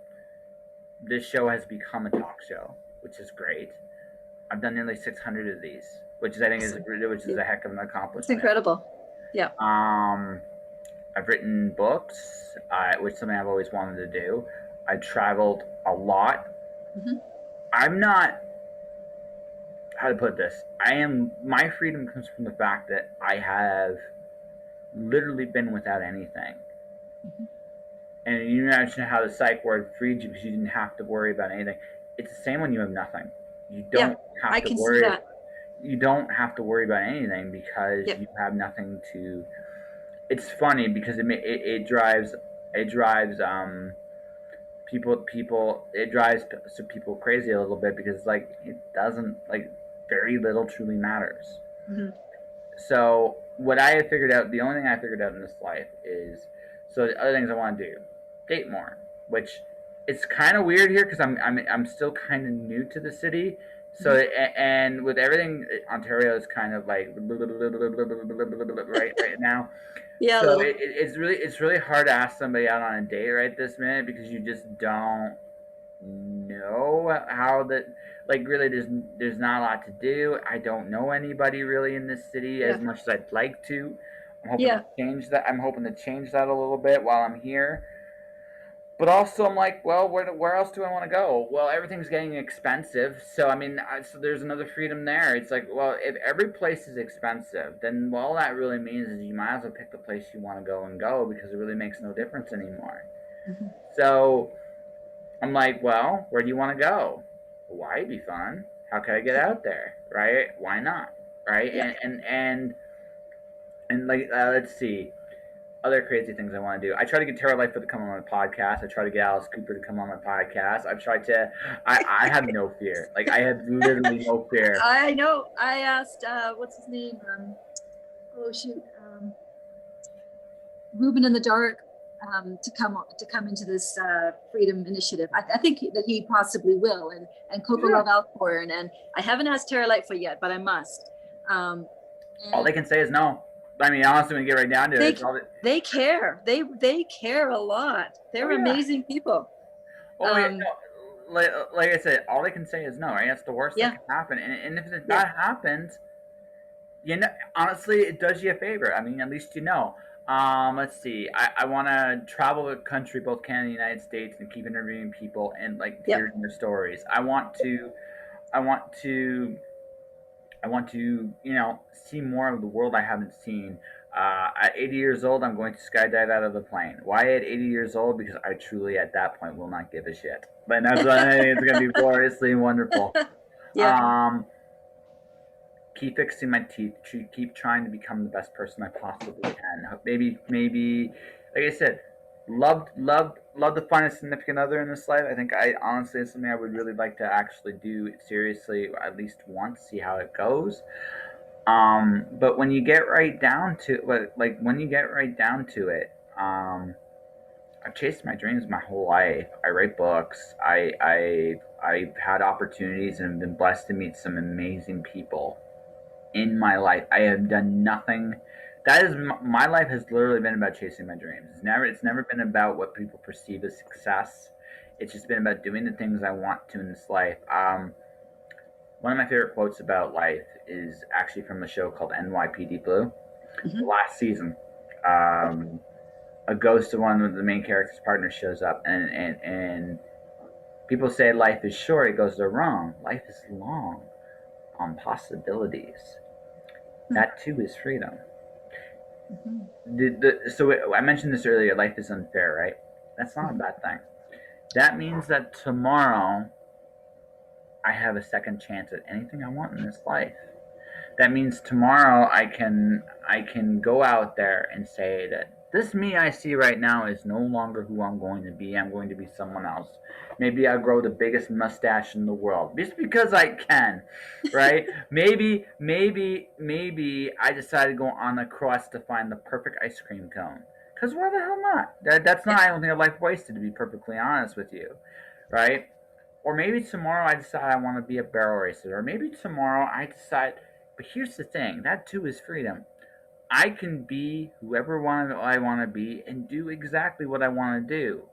A: This show has become a talk show, which is great. I've done nearly 600 of these, which I think is a heck of an accomplishment.
B: It's incredible. Yeah.
A: I've written books, which is something I've always wanted to do. I traveled a lot. I'm not, how to put this. My freedom comes from the fact that I have literally been without anything.
B: Mhm.
A: And you mentioned how the psych ward freed you because you didn't have to worry about anything. It's the same when you have nothing. You
B: Yeah,
A: don't have
B: I
A: to
B: can see
A: worry.
B: that.
A: You don't have to worry about anything because
B: Yep.
A: you have nothing to. It's funny because it drives people it drives people crazy a little bit because like it doesn't like very little truly matters.
B: Hmm.
A: So what I have figured out, the only thing I figured out in this life is, so the other things I want to do, date more, which it's kind of weird here because I'm still kind of new to the city. So
B: Hmm.
A: and with everything, Ontario is kind of like right now.
B: Yeah, a
A: So
B: little.
A: it's really hard to ask somebody out on a date right this minute because you just don't know how that, like really there's not a lot to do. I don't know anybody really in this city as
B: Yeah,
A: much as I'd like to.
B: yeah,
A: I'm hoping to change that a little bit while I'm here. But also I'm like, well, where else do I want to go? Well, everything's getting expensive. So I mean, so there's another freedom there. It's like, well, if every place is expensive, then all that really means is you might as well pick the place you want to go because it really makes no difference anymore.
B: hmm,
A: So I'm like, well, where do you want to go? Hawaii would be fun. How can I get out there? Right? Why not? Right?
B: yeah.
A: And like, let's see, other crazy things I want to do. I try to get Tara Lightfoot to come on my podcast. I try to get Alice Cooper to come on my podcast. I've tried to. I have no fear. Like I have literally no fear.
B: I know. I asked, what's his name? Oh shoot, Ruben in the Dark, to come into this freedom initiative. I think that he possibly will, and Coco
A: Yeah.
B: Love Alcorn, and I haven't asked Tara Lightfoot yet, but I must. Um,
A: All
B: and
A: they can say is no. I mean, honestly, when you get right down to it,
B: they
A: it's all.
B: they care. They care a lot.
A: Oh
B: They're
A: yeah.
B: amazing people.
A: Oh yeah.
B: Um,
A: No, like I said, all they can say is no. Right? That's the worst that
B: yeah,
A: can happen. And if
B: yeah,
A: that happens, you know, honestly, it does you a favor. I mean, at least you know. Let's see. I want to travel the country, both Canada and the United States, and keep interviewing people and like
B: yeah.
A: hearing their stories. I want to, I want to, see more of the world I haven't seen. At 80 years old, I'm going to skydive out of the plane. Why at 80 years old? Because I truly, at that point, will not give a shit. But that's what I think it's going to be gloriously wonderful.
B: Yeah.
A: Um, keep fixing my teeth. Keep trying to become the best person I possibly can. Maybe, like I said, love to find a significant other in this life. I think I honestly it's something I would really like to actually do seriously at least once, see how it goes. But when you get right down to like when you get right down to it, I've chased my dreams my whole life. I write books. I've had opportunities and been blessed to meet some amazing people in my life. I have done nothing. That is my life has literally been about chasing my dreams. It's never been about what people perceive as success. It's just been about doing the things I want to in this life. One of my favorite quotes about life is actually from a show called NYPD Blue. The
B: Hmm.
A: last season, um, a ghost of one of the main character's partners shows up, and people say life is short. It goes, they're wrong. Life is long on possibilities. That too is freedom.
B: Hmm.
A: So I mentioned this earlier. Life is unfair, right? That's not a
B: Hmm.
A: bad thing. That means that tomorrow I have a second chance at anything I want in this life. That means tomorrow I can go out there and say that this me I see right now is no longer who I'm going to be. I'm going to be someone else. Maybe I'll grow the biggest mustache in the world just because I can, right? Maybe I decide to go on a quest to find the perfect ice cream cone. Because why the hell not? That's
B: Yeah.
A: not, I don't think, a life wasted, to be perfectly honest with you, right? Or maybe tomorrow I decide I want to be a barrel racer. Or maybe tomorrow I decide, but here's the thing, that too is freedom. I can be whoever I want to be and do exactly what I want to do.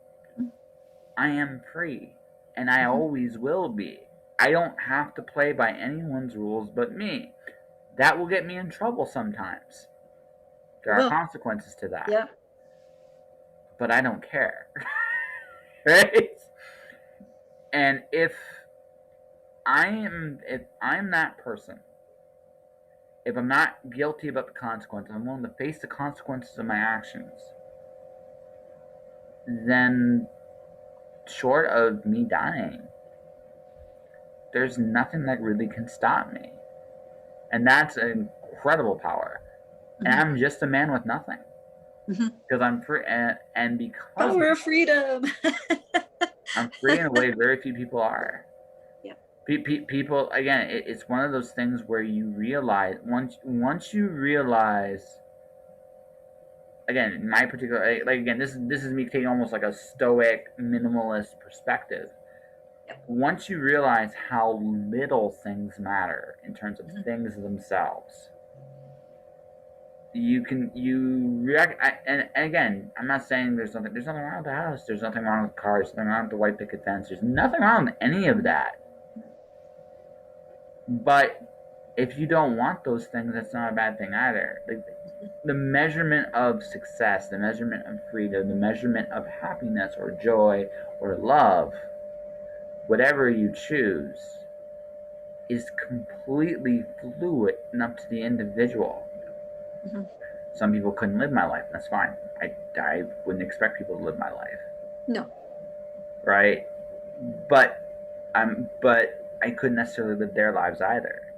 A: I am free, and I
B: Hmm.
A: always will be. I don't have to play by anyone's rules but me. That will get me in trouble sometimes. There
B: It
A: are
B: will.
A: consequences to that,
B: Yeah.
A: but I don't care. Right? And if if I'm that person, if I'm not guilty about the consequences, I'm willing to face the consequences of my actions, then short of me dying, there's nothing that really can stop me. And that's an incredible power. And I'm just a man with nothing. Because I'm free, and because
B: Power of freedom.
A: I'm free in a way very few people are.
B: Yeah.
A: People, again, it's one of those things where you realize, once you realize, again, my particular, like again, this is me taking almost like a stoic minimalist perspective. Once you realize how little things matter in terms of things themselves, and again, I'm not saying there's nothing wrong with the house, there's nothing wrong with cars, there's nothing wrong with the white picket fence, there's nothing wrong with any of that. But if you don't want those things, that's not a bad thing either. Like, the measurement of success, the measurement of freedom, the measurement of happiness or joy or love, whatever you choose, is completely fluid and up to the individual. Some people couldn't live my life, and that's fine. I wouldn't expect people to live my life.
B: No.
A: Right? But I couldn't necessarily live their lives either.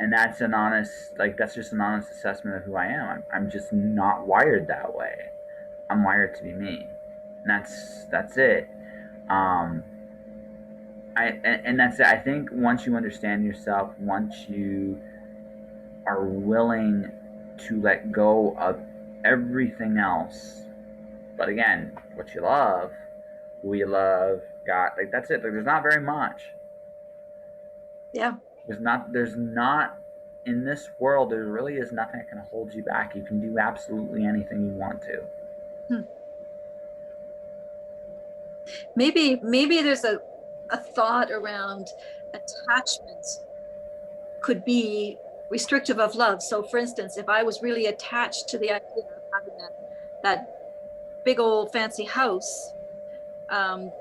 A: And that's just an honest assessment of who I am. I'm just not wired that way. I'm wired to be me. And that's it. And that's it. I think once you understand yourself, once you are willing to let go of everything else, but again, what you love, who you love, God, like that's it. Like, there's not very much.
B: Yeah.
A: There's not in this world, there really is nothing that can hold you back. You can do absolutely anything you want to.
B: Maybe there's a thought around attachment could be restrictive of love. So for instance, if I was really attached to the idea of having that big old fancy house,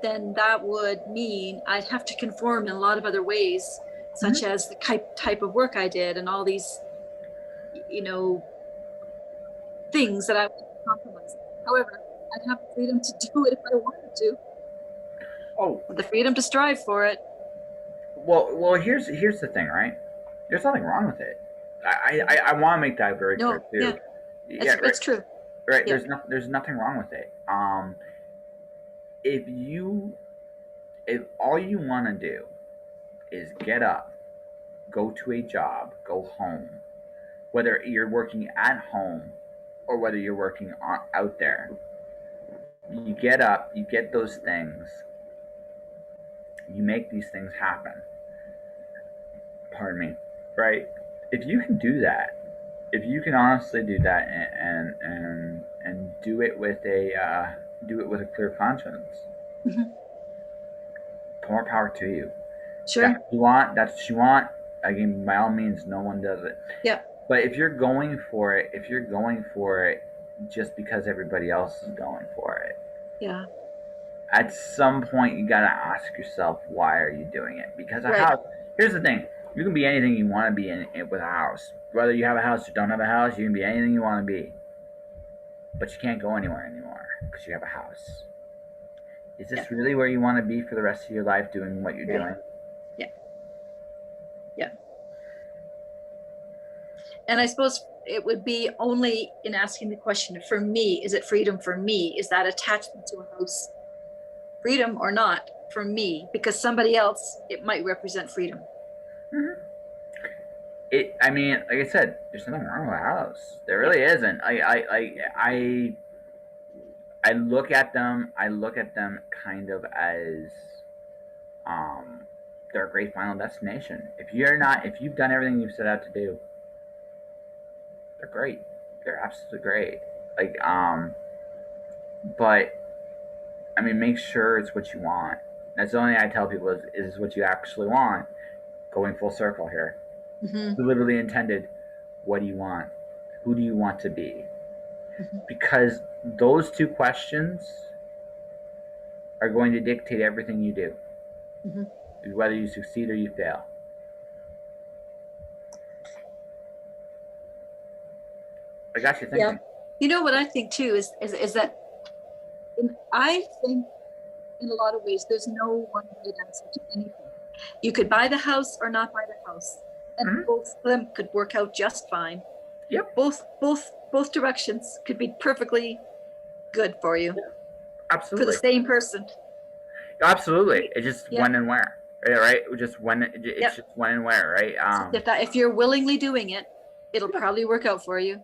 B: then that would mean I'd have to conform in a lot of other ways, such as the type of work I did and all these, things that I would compromise. However, I'd have the freedom to do it if I wanted to.
A: Oh,
B: the freedom to strive for it.
A: Well, here's the thing, right? There's nothing wrong with it. I want to make that very clear too.
B: Yeah, it's true.
A: Right, yeah. There's nothing wrong with it. If all you want to do is get up, go to a job, go home, whether you're working at home or whether you're working out there, you get up, you get those things, you make these things happen. Pardon me, right? If you can do that, if you can honestly do that and do it with a clear conscience, more power to you.
B: Sure.
A: That's what you want. Again, by all means, no one does it.
B: Yeah.
A: But if you're going for it just because everybody else is going for it,
B: yeah,
A: at some point you gotta ask yourself, why are you doing it? Because a house. Here's the thing: you can be anything you want to be in with a house. Whether you have a house or don't have a house, you can be anything you want to be. But you can't go anywhere anymore because you have a house. Is this really where you want to be for the rest of your life, doing what you're doing?
B: Yeah. Yeah. And I suppose it would be only in asking the question, for me, is it freedom for me? Is that attachment to a house freedom or not for me? Because somebody else, it might represent freedom.
A: I mean, like I said, there's nothing wrong with a house. There really isn't. I look at them kind of as they're a great final destination. If you've done everything you've set out to do, they're great. They're absolutely great. But I mean, make sure it's what you want. That's the only thing I tell people is what you actually want. Going full circle here. Literally intended. What do you want? Who do you want to be? Because those two questions are going to dictate everything you do. whether you succeed or you fail. I got you
B: Yeah.
A: thinking.
B: You know what I think too is that I think in a lot of ways there's no one right answer to anything. You could buy the house or not buy the house, and
A: Mhm.
B: both of them could work out just fine.
A: Yep.
B: Both directions could be perfectly good for you, for the
A: Absolutely.
B: same person.
A: Absolutely. It's just
B: Yeah.
A: when and where, right? Just when it's
B: Yep.
A: just when and where, right?
B: If you're willingly doing it, it'll
A: Yeah.
B: probably work out for you.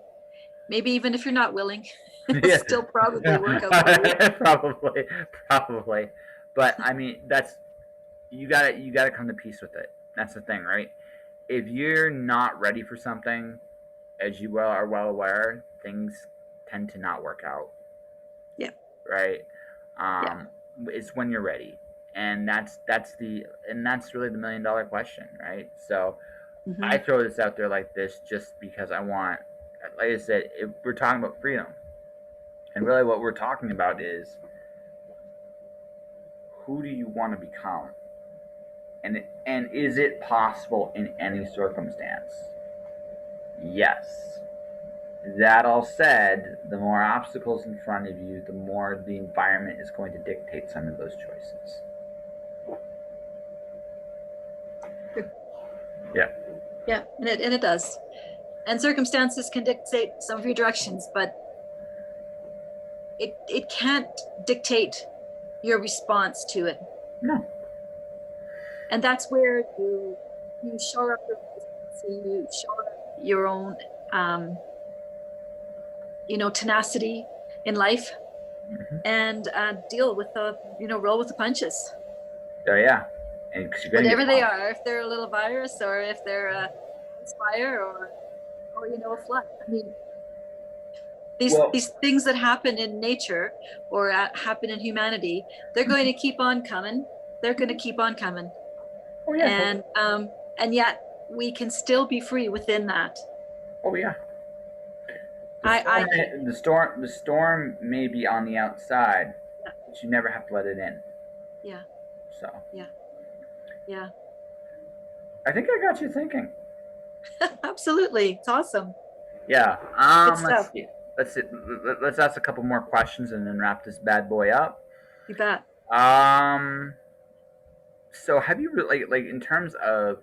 B: Maybe even if you're not willing, it'll
A: Yeah.
B: still probably work out for you.
A: Probably. But I mean, that's you gotta come to peace with it. That's the thing, right? If you're not ready for something, as you are well aware, things tend to not work out.
B: Yeah.
A: Right.
B: Yeah.
A: It's when you're ready, and that's really the $1 million question, right? So I
B: Mhm.
A: throw this out there like this just because I want, like I said, if we're talking about freedom, and really what we're talking about is who do you want to become, and is it possible in any circumstance? Yes. That all said, the more obstacles in front of you, the more the environment is going to dictate some of those choices. Yeah.
B: Yeah, and it does. And circumstances can dictate some of your directions, but it can't dictate your response to it.
A: No.
B: And that's where you shore up your resiliency, you shore up your own tenacity in life,
A: Mm-hmm.
B: and deal with roll with the punches.
A: Oh yeah. And
B: Whatever they are, if they're a little virus or if they're a fire or a flood. I mean, these things that happen in nature or happen in humanity, they're going to keep on coming. They're going to keep on coming.
A: Oh yeah.
B: And yet we can still be free within that.
A: Oh yeah. The storm may be on the outside,
B: yeah.
A: but you never have to let it in.
B: Yeah.
A: So.
B: Yeah.
A: I think I got you thinking.
B: Absolutely, it's awesome.
A: Yeah.
B: Let's
A: see. Let's ask a couple more questions and then wrap this bad boy up.
B: You bet.
A: So have you like in terms of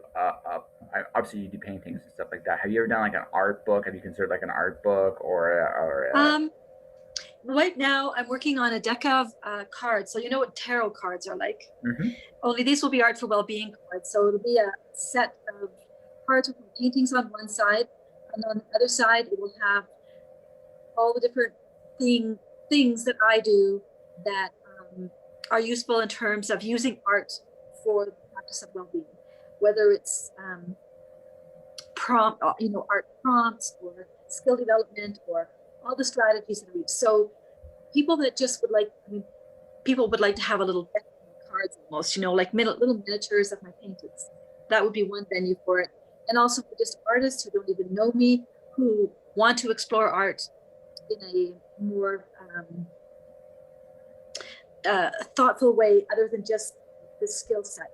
A: obviously you do paintings and stuff like that. Have you ever done like an art book? Have you considered like an art book or
B: right now I'm working on a deck of cards. So you know what tarot cards are like.
A: Mm-hmm.
B: Only these will be art for well-being cards. So it'll be a set of cards with paintings on one side, and on the other side it will have all the different things that I do that are useful in terms of using art for the practice of well-being, whether it's art prompts or skill development or all the strategies that we use. So people that just people would like to have a little deck of cards almost, like little miniatures of my paintings. That would be one venue for it. And also for just artists who don't even know me, who want to explore art in a more thoughtful way other than just the skill set.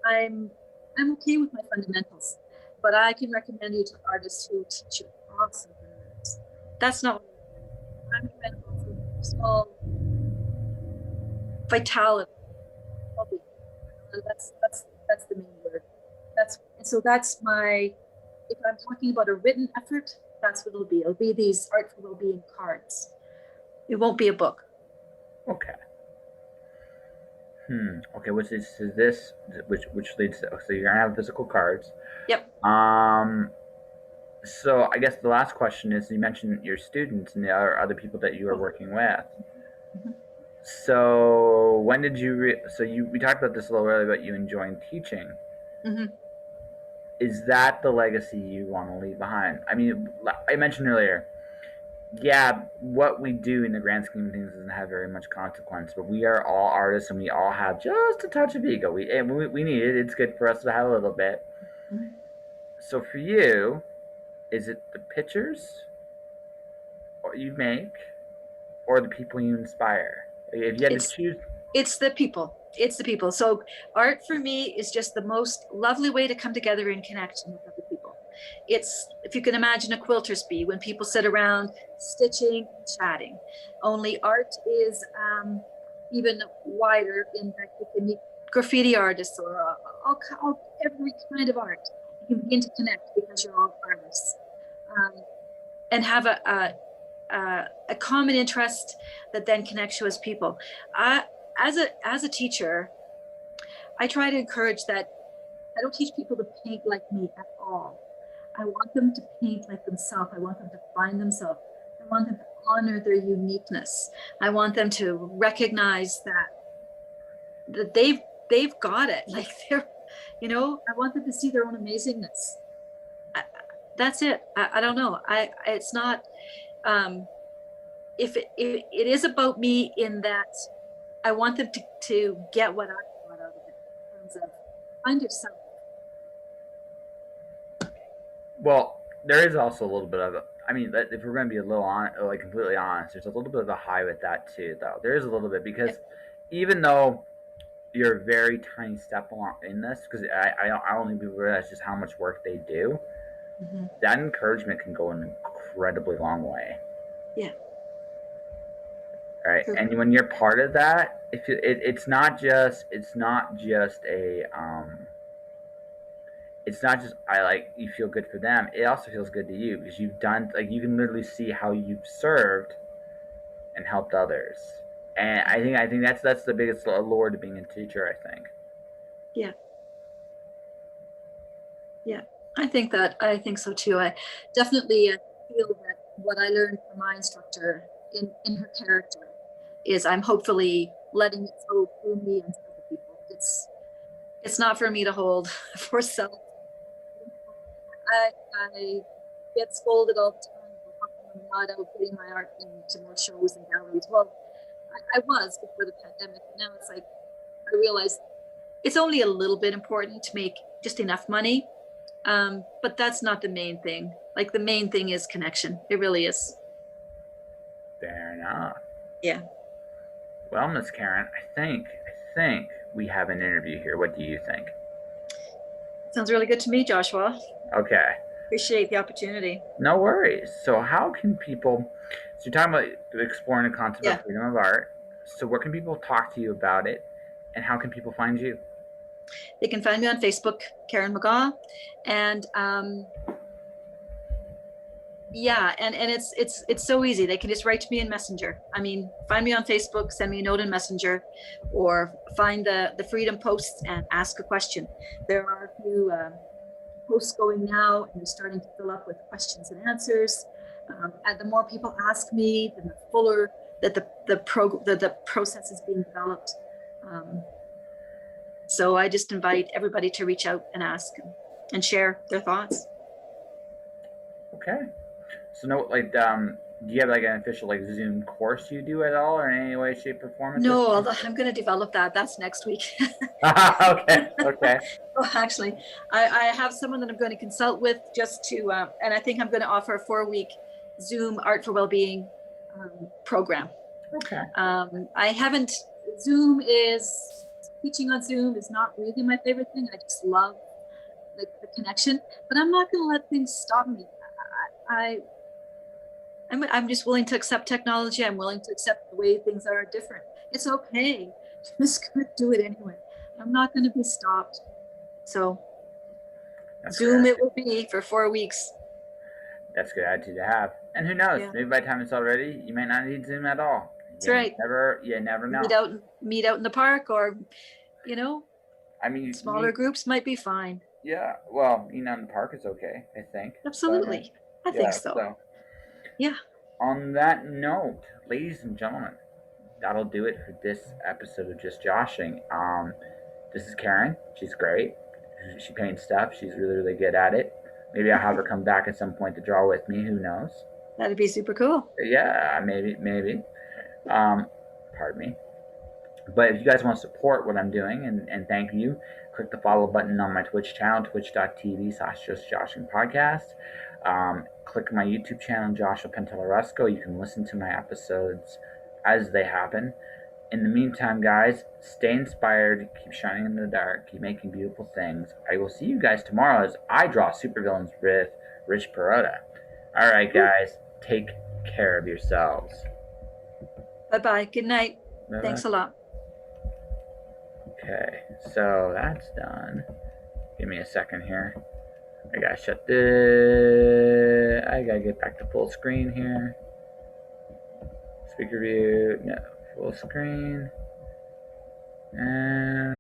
B: I'm okay with my fundamentals, but I can recommend you to artists who teach you awesome fundamentals. That's not what I'm recommending for small vitality. That's the main word. That's my, if I'm talking about a written effort, that's what it'll be. It'll be these art for well-being cards. It won't be a book.
A: Okay. Okay, which leads to this, which leads to, so you're gonna have physical cards.
B: Yep.
A: So I guess the last question is, you mentioned your students and the other people that you are working with.
B: Mm-hmm.
A: So when did you? We talked about this a little earlier about you enjoying teaching.
B: Mm-hmm.
A: Is that the legacy you want to leave behind? I mean, I mentioned earlier, yeah, what we do in the grand scheme of things doesn't have very much consequence, but we are all artists and we all have just a touch of ego. We need it. It's good for us to have a little bit.
B: Mm-hmm.
A: So for you, is it the pictures you make or the people you inspire? If you had to choose,
B: it's the people. It's the people. So art for me is just the most lovely way to come together and connect with other people. It's, if you can imagine a quilter's bee, when people sit around stitching and chatting. Only art is even wider in that you can meet graffiti artists or every kind of art. You can begin to connect because you're all artists, and have a common interest that then connects you as people. As a teacher, I try to encourage that. I don't teach people to paint like me at all. I want them to paint like themselves. I want them to find themselves. I want them to honor their uniqueness. I want them to recognize that they've got it. Like they're, I want them to see their own amazingness. That's it. I don't know. It's not. If it is about me in that I want them to get what I got out of it in terms of find yourself.
A: Well, there is also a little bit of I mean, if we're going to be a little completely honest, there's a little bit of a high with that too, though. There is a little bit because even though you're a very tiny step along in this, because I don't think people realize just how much work they do. Mm-hmm. That encouragement can go an incredibly long way.
B: Yeah.
A: Right, and when you're part of that, it's not just you feel good for them. It also feels good to you because you've done, like, you can literally see how you've served and helped others. And I think that's the biggest allure to being a teacher, I think.
B: Yeah. Yeah, I think so too. I definitely feel that what I learned from my instructor in her character is I'm hopefully letting it flow through me and other people. It's not for me to hold for self. I get scolded all the time for I'm not out putting my art into more shows and galleries. Well, I was before the pandemic. Now it's like I realize it's only a little bit important to make just enough money. But that's not the main thing. Like the main thing is connection. It really is.
A: Fair enough.
B: Yeah.
A: Well, Miss Caran, I think we have an interview here. What do you think?
B: Sounds really good to me, Joshua.
A: Okay.
B: Appreciate the opportunity.
A: No worries. So how can people, so you're talking about exploring the concept of freedom of art. So where can people talk to you about it, and how can people find you?
B: They can find me on Facebook, Caran Magaw, and and it's so easy. They can just write to me in Messenger. I mean, find me on Facebook, send me a note in Messenger, or find the Freedom posts and ask a question. There are a few posts going now, and they're starting to fill up with questions and answers. And the more people ask me, the fuller that the process is being developed. So I just invite everybody to reach out and ask and share their thoughts.
A: Okay. So do you have like an official like Zoom course you do at all, or in any way, shape, or form?
B: No, although I'm going to develop that. That's next week.
A: Okay.
B: Well, actually, I have someone that I'm going to consult with just to, and I think I'm going to offer a 4-week Zoom Art for Wellbeing program.
A: Okay.
B: Teaching on Zoom is not really my favorite thing. I just love the connection, but I'm not going to let things stop me. I'm just willing to accept technology. I'm willing to accept the way things are different. It's okay. Just gonna do it anyway. I'm not going to be stopped. So that's Zoom it will be for 4 weeks.
A: That's a good attitude to have. And who knows? Maybe by the time it's all ready, you might not need Zoom at all.
B: That's right.
A: You never know.
B: Meet out in the park, or
A: I mean,
B: smaller groups might be fine.
A: Yeah. Well, in the park is okay, I think.
B: Absolutely. I think so. Yeah.
A: On that note, ladies and gentlemen, that'll do it for this episode of Just Joshing. This is Caran. She's great. She paints stuff. She's really, really good at it. Maybe I'll have her come back at some point to draw with me. Who knows?
B: That'd be super cool.
A: Yeah, maybe. Pardon me. But if you guys want to support what I'm doing, and thank you, click the follow button on my Twitch channel, twitch.tv/JustJoshingPodcast. Click my YouTube channel, Joshua Pentelarusco. You can listen to my episodes as they happen. In the meantime, guys, stay inspired, keep shining in the dark, keep making beautiful things. I will see you guys tomorrow as I draw supervillains with Rich Perota. All right, guys, take care of yourselves.
B: Bye-bye. Good night.
A: Bye-bye.
B: Thanks a lot.
A: Okay, so that's done. Give me a second here. I gotta shut this. I gotta get back to full screen here. Speaker view, no, full screen. And